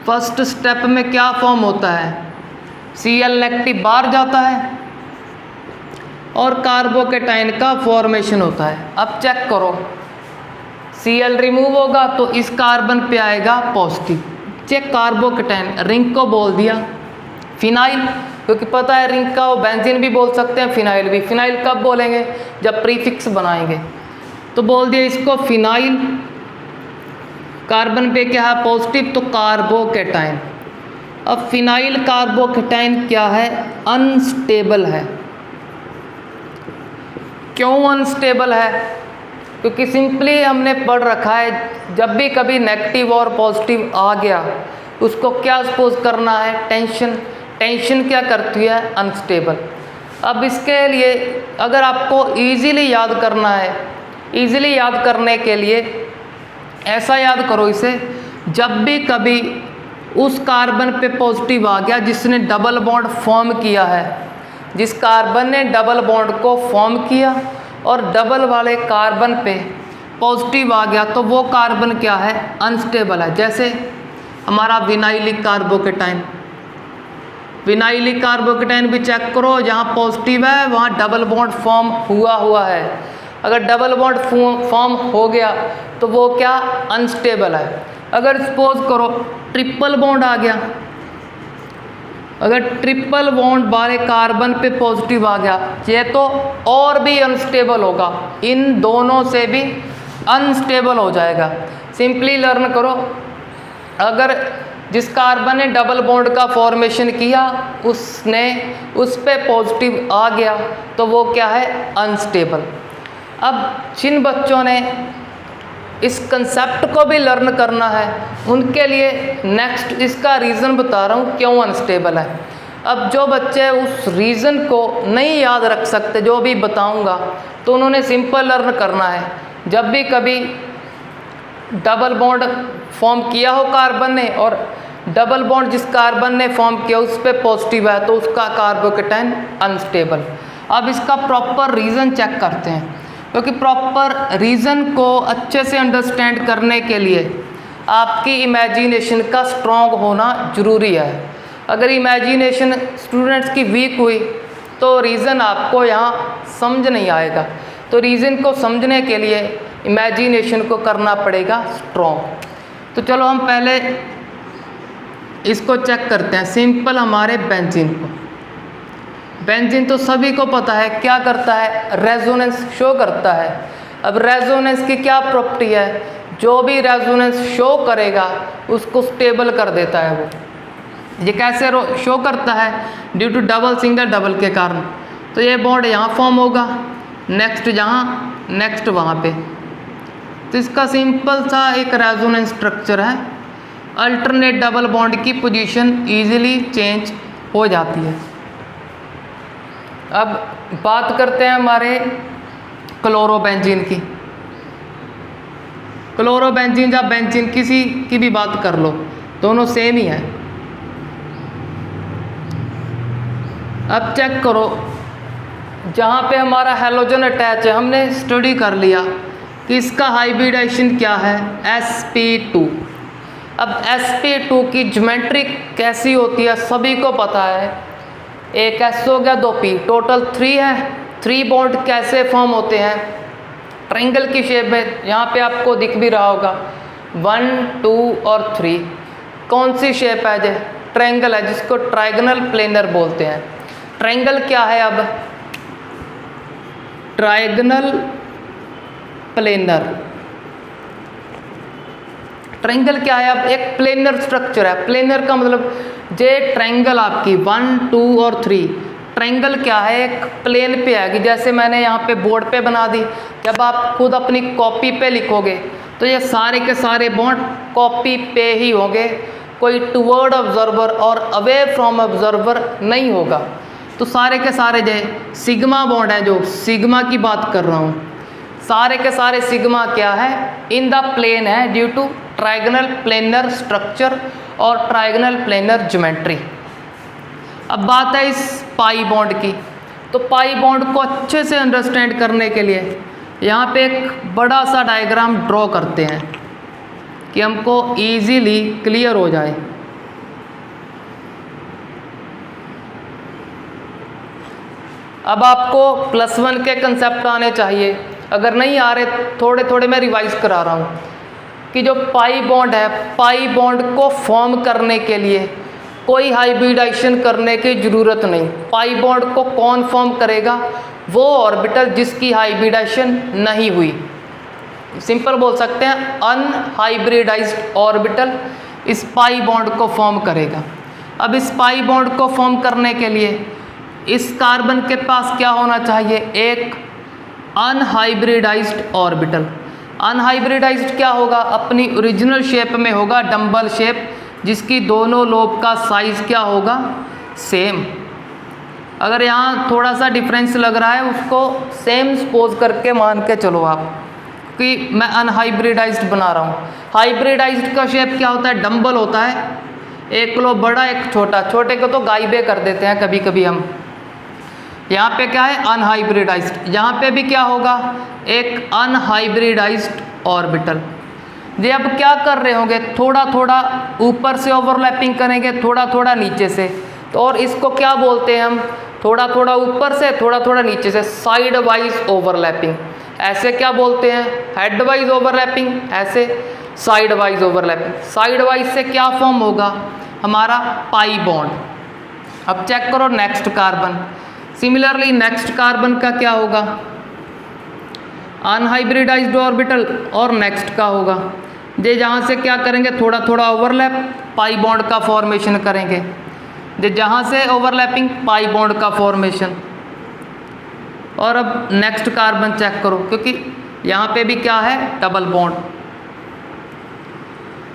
फर्स्ट स्टेप में क्या फॉर्म होता है, Cl नेगेटिव बाहर जाता है और कार्बोकेटाइन का फॉर्मेशन होता है। अब चेक करो, Cl रिमूव होगा तो इस कार्बन पे आएगा पॉजिटिव। चेक कार्बोकेटाइन, रिंग को बोल दिया फिनाइल, क्योंकि पता है रिंग का वो बेंजीन भी बोल सकते हैं, फिनाइल भी। फिनाइल कब बोलेंगे, जब प्रीफिक्स बनाएंगे। तो बोल दिया इसको फिनाइल, कार्बन पे क्या है पॉजिटिव, तो कार्बोकेटाइन। अब फिनाइल कार्बोकेटाइन क्या है, अनस्टेबल है। क्यों अनस्टेबल है, क्योंकि सिंपली हमने पढ़ रखा है जब भी कभी नेगेटिव और पॉजिटिव आ गया उसको क्या सपोज करना है, टेंशन। टेंशन क्या करती है, अनस्टेबल। अब इसके लिए अगर आपको इजीली याद करना है, इजीली याद करने के लिए ऐसा याद करो इसे, जब भी कभी उस कार्बन पे पॉजिटिव आ गया जिसने डबल बॉन्ड फॉर्म किया है, जिस कार्बन ने डबल बॉन्ड को फॉर्म किया और डबल वाले कार्बन पे पॉजिटिव आ गया, तो वो कार्बन क्या है, अनस्टेबल है। जैसे हमारा विनाइलिक कार्बोकेटाइन, विनाइलिक कार्बोकेटाइन भी चेक करो, जहाँ पॉजिटिव है वहाँ डबल बॉन्ड फॉर्म हुआ है। अगर डबल बॉन्ड फॉर्म हो गया तो वो क्या, अनस्टेबल है। अगर सपोज करो ट्रिपल बॉन्ड आ गया, अगर ट्रिपल बॉन्ड वाले कार्बन पे पॉजिटिव आ गया, ये तो और भी अनस्टेबल होगा, इन दोनों से भी अनस्टेबल हो जाएगा। सिंपली लर्न करो, अगर जिस कार्बन ने डबल बॉन्ड का फॉर्मेशन किया उसने उस पे पॉजिटिव आ गया तो वो क्या है, अनस्टेबल। अब जिन बच्चों ने इस कंसेप्ट को भी लर्न करना है उनके लिए नेक्स्ट इसका रीज़न बता रहा हूँ क्यों अनस्टेबल है। अब जो बच्चे उस रीज़न को नहीं याद रख सकते जो भी बताऊँगा, तो उन्होंने सिंपल लर्न करना है, जब भी कभी डबल बॉन्ड फॉर्म किया हो कार्बन ने और डबल बॉन्ड जिस कार्बन ने फॉर्म किया उस पर पॉजिटिव है तो उसका कार्बोकेटाइन अनस्टेबल। अब इसका प्रॉपर रीज़न चेक करते हैं, क्योंकि प्रॉपर रीज़न को अच्छे से अंडरस्टैंड करने के लिए आपकी इमेजिनेशन का स्ट्रॉन्ग होना ज़रूरी है। अगर इमेजिनेशन स्टूडेंट्स की वीक हुई तो रीज़न आपको यहाँ समझ नहीं आएगा। तो रीज़न को समझने के लिए इमेजिनेशन को करना पड़ेगा स्ट्रॉन्ग। तो चलो हम पहले इसको चेक करते हैं, सिंपल हमारे बेंजीन को। बेंजीन तो सभी को पता है क्या करता है, रेजोनेंस शो करता है। अब रेजोनेंस की क्या प्रॉपर्टी है, जो भी रेजोनेंस शो करेगा उसको स्टेबल कर देता है वो। ये कैसे शो करता है, due to double single double के कारण। तो ये बॉन्ड यहाँ फॉर्म होगा, नेक्स्ट यहाँ, नेक्स्ट वहाँ पे। तो इसका सिंपल सा एक रेजोनेंस स्ट्रक्चर है, अल्टरनेट डबल बॉन्ड की पोजीशन इजीली चेंज हो जाती है। अब बात करते हैं हमारे क्लोरोबेंजीन की। क्लोरोबेंजीन या बेंजीन किसी की भी बात कर लो, दोनों सेम ही है। अब चेक करो, जहाँ पे हमारा हैलोजन अटैच है हमने स्टडी कर लिया कि इसका हाइब्रिडाइजेशन क्या है, sp2। अब sp2 की ज्योमेट्री कैसी होती है सभी को पता है, एक S हो गया 2 P, टोटल 3 है। 3 बॉन्ड कैसे फॉर्म होते हैं, ट्रायंगल की शेप में, यहाँ पे आपको दिख भी रहा होगा 1 2 और 3। कौन सी शेप है, जो ट्रायंगल है, जिसको ट्रायगोनल प्लेनर बोलते हैं। ट्रायंगल क्या है, अब ट्रायगोनल प्लेनर, ट्रायंगल क्या है, अब एक प्लेनर स्ट्रक्चर है। प्लेनर का मतलब जे ट्रायंगल आपकी 1 2 और 3, ट्रायंगल क्या है, एक प्लेन पे आएगी। जैसे मैंने यहाँ पे बोर्ड पे बना दी, जब आप खुद अपनी कॉपी पे लिखोगे तो ये सारे के सारे बॉन्ड कॉपी पे ही होंगे, कोई टुवर्ड ऑब्जर्वर और अवे फ्रॉम ऑब्जर्वर नहीं होगा। तो सारे के सारे जो सिग्मा बॉन्ड है, जो सिग्मा की बात कर रहा हूँ, सारे के सारे सिग्मा क्या है, इन द प्लेन है due to trigonal planar structure और ट्रायगोनल प्लेनर ज्योमेट्री। अब बात है इस पाई बॉन्ड की। तो पाई बॉन्ड को अच्छे से अंडरस्टैंड करने के लिए यहाँ पे एक बड़ा सा डायग्राम ड्रॉ करते हैं कि हमको इजीली क्लियर हो जाए। अब आपको +1 के कंसेप्ट आने चाहिए, अगर नहीं आ रहे थोड़े थोड़े मैं रिवाइज करा रहा हूँ कि जो पाई बॉन्ड है, पाई बॉन्ड को फॉर्म करने के लिए कोई हाइब्रिडाइजेशन करने की ज़रूरत नहीं। पाई बॉन्ड को कौन फॉर्म करेगा, वो ऑर्बिटल जिसकी हाइब्रिडाइजेशन नहीं हुई। सिंपल बोल सकते हैं अनहाइब्रिडाइज्ड ऑर्बिटल इस पाई बॉन्ड को फॉर्म करेगा। अब इस पाई बॉन्ड को फॉर्म करने के लिए इस कार्बन के पास क्या होना चाहिए, एक अनहाइब्रिडाइज्ड ऑर्बिटल। अनहाइब्रिडाइज्ड क्या होगा, अपनी ओरिजिनल शेप में होगा, डंबल शेप, जिसकी दोनों लोब का साइज क्या होगा, सेम। अगर यहाँ थोड़ा सा डिफरेंस लग रहा है उसको सेम सपोज करके मान के चलो आप कि मैं अनहाइब्रिडाइज्ड बना रहा हूँ। हाइब्रिडाइज्ड का शेप क्या होता है, डंबल होता है, एक लोब बड़ा एक छोटा, छोटे को तो गायबे कर देते हैं कभी कभी हम। यहाँ पे क्या है, अनहाइब्रिडाइज्ड, यहाँ पे भी क्या होगा, एक अनहाइब्रिडाइज्ड ऑर्बिटल। ये अब क्या कर रहे होंगे, थोड़ा थोड़ा ऊपर से ओवरलैपिंग करेंगे, थोड़ा थोड़ा नीचे से। तो और इसको क्या बोलते हैं हम, थोड़ा थोड़ा ऊपर से थोड़ा थोड़ा नीचे से, साइड वाइज ओवरलैपिंग। ऐसे क्या बोलते हैं, हेड वाइज ओवरलैपिंग, ऐसे side wise overlapping. Side wise से क्या फॉर्म होगा, हमारा पाई बॉन्ड। अब चेक करो next carbon, similarly next carbon का क्या होगा, अनहाइब्रिडाइज्ड ऑर्बिटल, और नेक्स्ट का होगा जे जहाँ से क्या करेंगे, थोड़ा थोड़ा ओवरलैप, पाई बॉन्ड का फॉर्मेशन करेंगे। जे जहाँ से ओवरलैपिंग, पाई बॉन्ड का फॉर्मेशन। और अब नेक्स्ट कार्बन चेक करो, क्योंकि यहाँ पे भी क्या है, डबल बॉन्ड।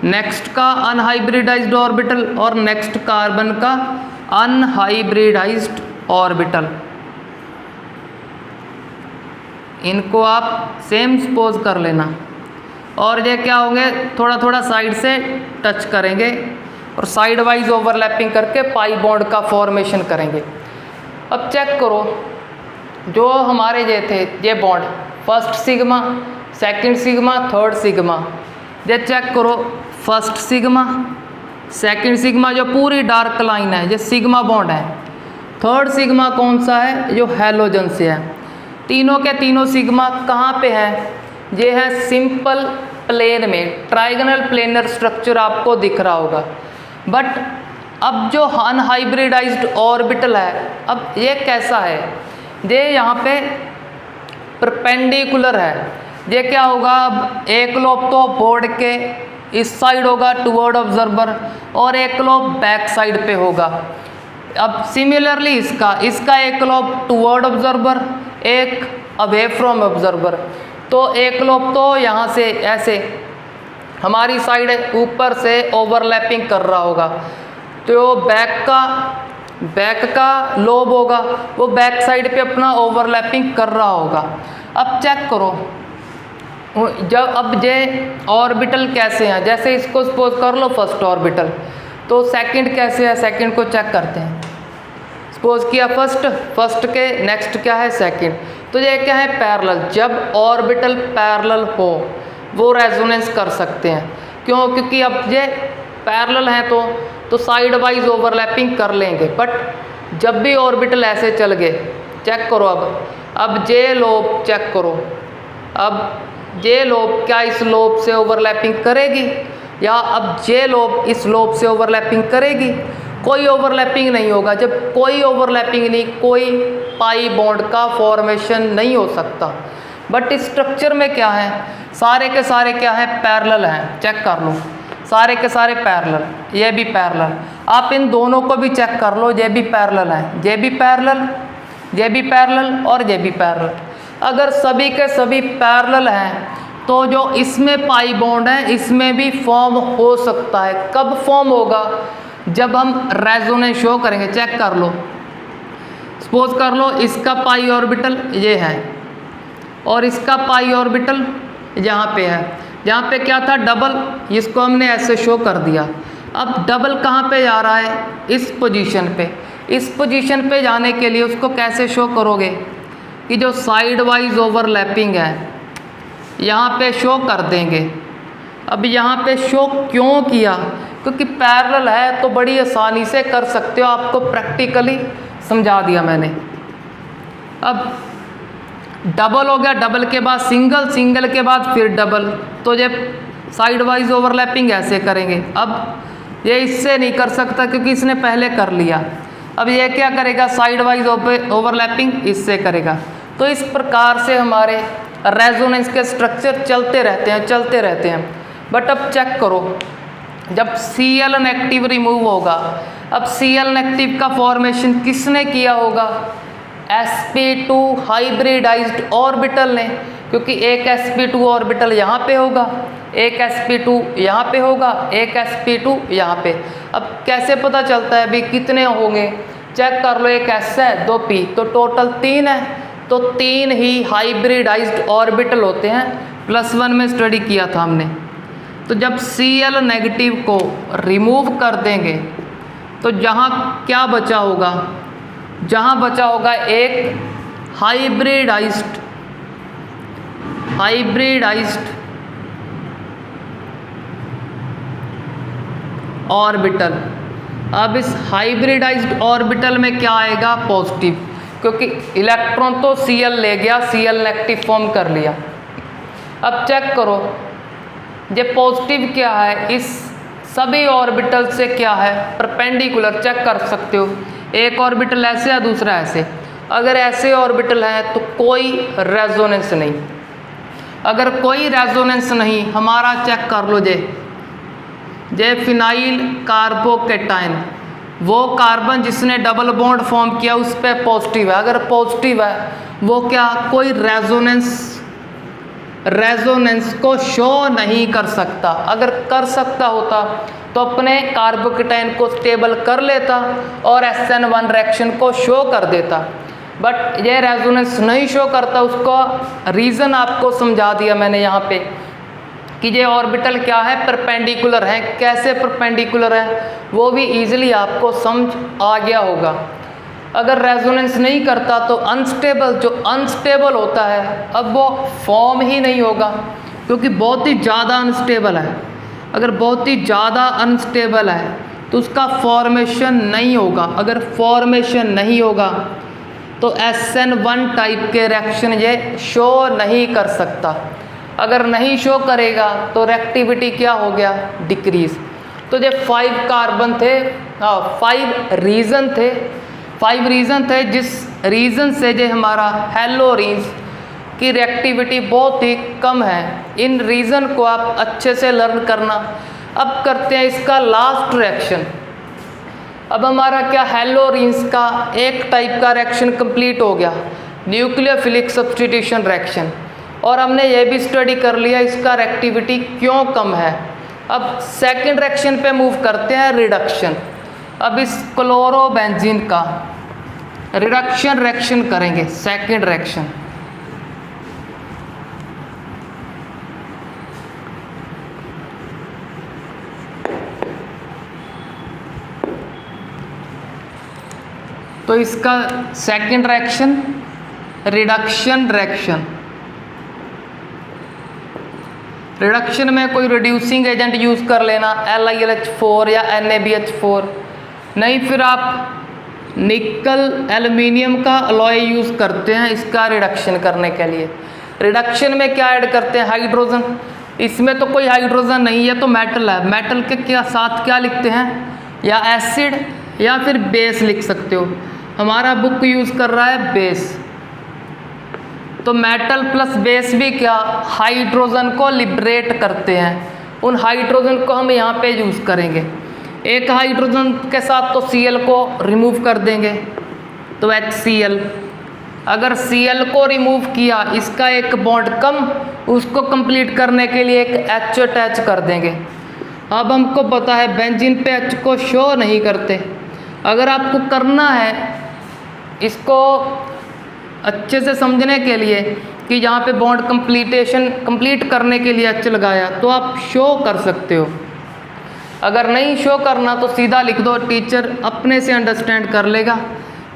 नेक्स्ट का अनहाइब्रिडाइज्ड ऑर्बिटल और नेक्स्ट कार्बन का अनहाइब्रिडाइज्ड ऑर्बिटल। इनको आप सेम सपोज कर लेना, और ये क्या होंगे, थोड़ा थोड़ा साइड से टच करेंगे और साइड वाइज ओवरलैपिंग करके पाई बॉन्ड का फॉर्मेशन करेंगे। अब चेक करो, जो हमारे ये थे ये bond, first sigma, second sigma, third sigma, ये चेक करो, फर्स्ट सिग्मा, सेकंड सिग्मा जो पूरी डार्क लाइन है ये सिग्मा बॉन्ड है। थर्ड सिग्मा कौन सा है, जो हैलोजन से है। तीनों के तीनों सिग्मा कहाँ पे हैं, ये है सिंपल प्लेन में, ट्रायगोनल प्लेनर स्ट्रक्चर आपको दिख रहा होगा। बट अब जो अनहाइब्रिडाइज्ड ऑर्बिटल है, अब ये कैसा है, ये यहाँ पे परपेंडिकुलर है। ये क्या होगा, अब एक लोब तो बोर्ड के इस साइड होगा टुवर्ड ऑब्जर्वर, और एक लोब बैक साइड पे होगा। अब सिमिलरली इसका एक लोब टुवर्ड ऑब्जर्वर, एक अवे फ्रॉम ऑब्जर्वर। तो एक लोब तो यहाँ से ऐसे हमारी साइड ऊपर से ओवरलैपिंग कर रहा होगा, तो बैक का बैक का लोब होगा, वो बैक साइड पे अपना ओवरलैपिंग कर रहा होगा। अब चेक करो जब अब ये ऑर्बिटल कैसे हैं, जैसे इसको सपोज कर लो फर्स्ट ऑर्बिटल, तो सेकंड कैसे है, सेकंड को चेक करते हैं। सपोज किया फर्स्ट के नेक्स्ट क्या है सेकंड, तो ये क्या है पैरेलल। जब ऑर्बिटल पैरेलल हो वो रेजोनेंस कर सकते हैं, क्यों? क्योंकि अब ये पैरेलल हैं तो साइड वाइज ओवरलैपिंग कर लेंगे। बट जब भी ऑर्बिटल ऐसे चल गए, चेक करो अब जे लोब चेक करो, अब जे लोब क्या इस लोब से ओवरलैपिंग करेगी, या अब जे लोब इस लोब से ओवरलैपिंग करेगी? कोई ओवरलैपिंग नहीं होगा। जब कोई ओवरलैपिंग नहीं, कोई पाई बॉन्ड का फॉर्मेशन नहीं हो सकता। बट इस स्ट्रक्चर में क्या है, सारे के सारे क्या है पैरेलल हैं। चेक कर लो, सारे के सारे पैरेलल, ये भी पैरेलल। आप इन दोनों को भी चेक कर लो, ये भी पैरेलल है, ये भी पैरेलल, ये भी पैरेलल और ये भी पैरेलल। अगर सभी के सभी पैरेलल हैं तो जो इसमें पाई बॉन्ड है इसमें भी फॉर्म हो सकता है। कब फॉर्म होगा? जब हम रेजोनेंस शो करेंगे। चेक कर लो, सपोज कर लो इसका पाई ऑर्बिटल ये है और इसका पाई ऑर्बिटल यहाँ पे है। यहाँ पे क्या था डबल, इसको हमने ऐसे शो कर दिया। अब डबल कहाँ पे जा रहा है? इस पोजीशन पे। इस पोजीशन पे जाने के लिए उसको कैसे शो करोगे कि जो साइड वाइज ओवरलैपिंग है यहाँ पे शो कर देंगे। अब यहाँ पे शो क्यों किया? क्योंकि पैरेलल है तो बड़ी आसानी से कर सकते हो, आपको प्रैक्टिकली समझा दिया मैंने। अब डबल हो गया, डबल के बाद सिंगल, सिंगल के बाद फिर डबल, तो ये साइड वाइज ओवरलैपिंग ऐसे करेंगे। अब ये इससे नहीं कर सकता क्योंकि इसने पहले कर लिया। अब ये क्या करेगा? साइड वाइज ओवरलैपिंग इससे करेगा। तो इस प्रकार से हमारे रेजोनेंस के स्ट्रक्चर चलते रहते हैं। बट अब चेक करो, जब Cl नेगेटिव रिमूव होगा, अब Cl नेगेटिव का फॉर्मेशन किसने किया होगा? sp2 हाइब्रिडाइज्ड ऑर्बिटल ने, क्योंकि एक sp2 ऑर्बिटल यहाँ पे होगा, एक sp2 यहाँ पे होगा, एक sp2 यहाँ पे। अब कैसे पता चलता है भी कितने होंगे? चेक कर लो, एक s है, 2 p, तो टोटल 3 है। तो 3 ही हाइब्रिडाइज्ड ऑर्बिटल होते हैं, +1 में स्टडी किया था हमने। तो जब Cl नेगेटिव को रिमूव कर देंगे तो जहाँ क्या बचा होगा? जहाँ बचा होगा एक हाइब्रिडाइज्ड ऑर्बिटल। अब इस हाइब्रिडाइज्ड ऑर्बिटल में क्या आएगा? पॉजिटिव, क्योंकि इलेक्ट्रॉन तो Cl ले गया, Cl नेगेटिव फॉर्म कर लिया। अब चेक करो, ये पॉजिटिव क्या है? इस सभी ऑर्बिटल से क्या है? परपेंडिकुलर। चेक कर सकते हो, एक ऑर्बिटल ऐसे है, दूसरा ऐसे। अगर ऐसे ऑर्बिटल है तो कोई रेजोनेंस नहीं। अगर कोई रेजोनेंस नहीं, हमारा चेक कर लो जे फिनाइल कार्बोकेटाइन, वो कार्बन जिसने डबल बॉन्ड फॉर्म किया उस पर पॉजिटिव है। अगर पॉजिटिव है वो क्या कोई रेजोनेंस को शो नहीं कर सकता। अगर कर सकता होता तो अपने कार्बोकेटाइन को स्टेबल कर लेता और SN1 रिएक्शन को शो कर देता। बट ये रेजोनेंस नहीं शो करता। उसका रीज़न आपको समझा दिया मैंने यहाँ पे कि ये ऑर्बिटल क्या है? परपेंडिकुलर है। कैसे परपेंडिकुलर है वो भी ईजिली आपको समझ आ गया होगा। अगर रेजोनेंस नहीं करता तो अनस्टेबल, जो अनस्टेबल होता है अब वो फॉर्म ही नहीं होगा, क्योंकि बहुत ही ज़्यादा अनस्टेबल है। अगर बहुत ही ज़्यादा अनस्टेबल है तो उसका फॉर्मेशन नहीं होगा। अगर फॉर्मेशन नहीं होगा तो SN1 टाइप के रिएक्शन ये शो नहीं कर सकता। अगर नहीं शो करेगा तो रिएक्टिविटी क्या हो गया? डिक्रीज। तो ये 5 कार्बन थे, 5 रीज़न थे जिस रीज़न से जो हमारा हेलोरीन्स की रिएक्टिविटी बहुत ही कम है। इन रीज़न को आप अच्छे से लर्न करना। अब करते हैं इसका लास्ट रिएक्शन। अब हमारा क्या हेलोरीन्स का एक टाइप का रिएक्शन कंप्लीट हो गया, न्यूक्लियोफिलिक सब्स्टिट्यूशन रिएक्शन, और हमने ये भी स्टडी कर लिया इसका रिएक्टिविटी क्यों कम है। अब सेकंड रिएक्शन पे मूव करते हैं, रिडक्शन। अब इस क्लोरोबेंजीन का रिडक्शन रिएक्शन करेंगे, सेकंड रिएक्शन। तो इसका second reaction reduction reaction. Reduction में कोई रिड्यूसिंग एजेंट यूज़ कर लेना, LiLH4 या NaBH4, नहीं फिर आप निकल एल्युमिनियम का अलॉय यूज़ करते हैं इसका रिडक्शन करने के लिए। रिडक्शन में क्या ऐड करते हैं? हाइड्रोजन। इसमें तो कोई हाइड्रोजन नहीं है तो मेटल है, मेटल के क्या साथ क्या लिखते हैं? या एसिड या फिर बेस लिख सकते हो। हमारा बुक यूज़ कर रहा है बेस, तो मेटल प्लस बेस भी क्या हाइड्रोजन को लिबरेट करते हैं। उन हाइड्रोजन को हम यहाँ पे यूज़ करेंगे। एक हाइड्रोजन के साथ तो Cl को रिमूव कर देंगे तो HCl। अगर Cl को रिमूव किया, इसका एक बॉन्ड कम, उसको कंप्लीट करने के लिए एक H अटैच कर देंगे। अब हमको पता है बेंजीन पे H को शो नहीं करते। अगर आपको करना है इसको अच्छे से समझने के लिए कि यहाँ पे बॉन्ड कंप्लीट करने के लिए H लगाया, तो आप शो कर सकते हो। अगर नहीं शो करना तो सीधा लिख दो, टीचर अपने से अंडरस्टैंड कर लेगा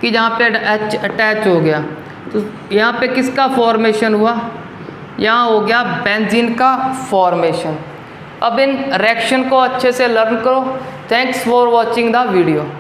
कि जहाँ पे H अटैच हो गया। तो यहाँ पे किसका फॉर्मेशन हुआ? यहाँ हो गया बेंजीन का फॉर्मेशन। अब इन रिएक्शन को अच्छे से लर्न करो। Thanks for watching the video.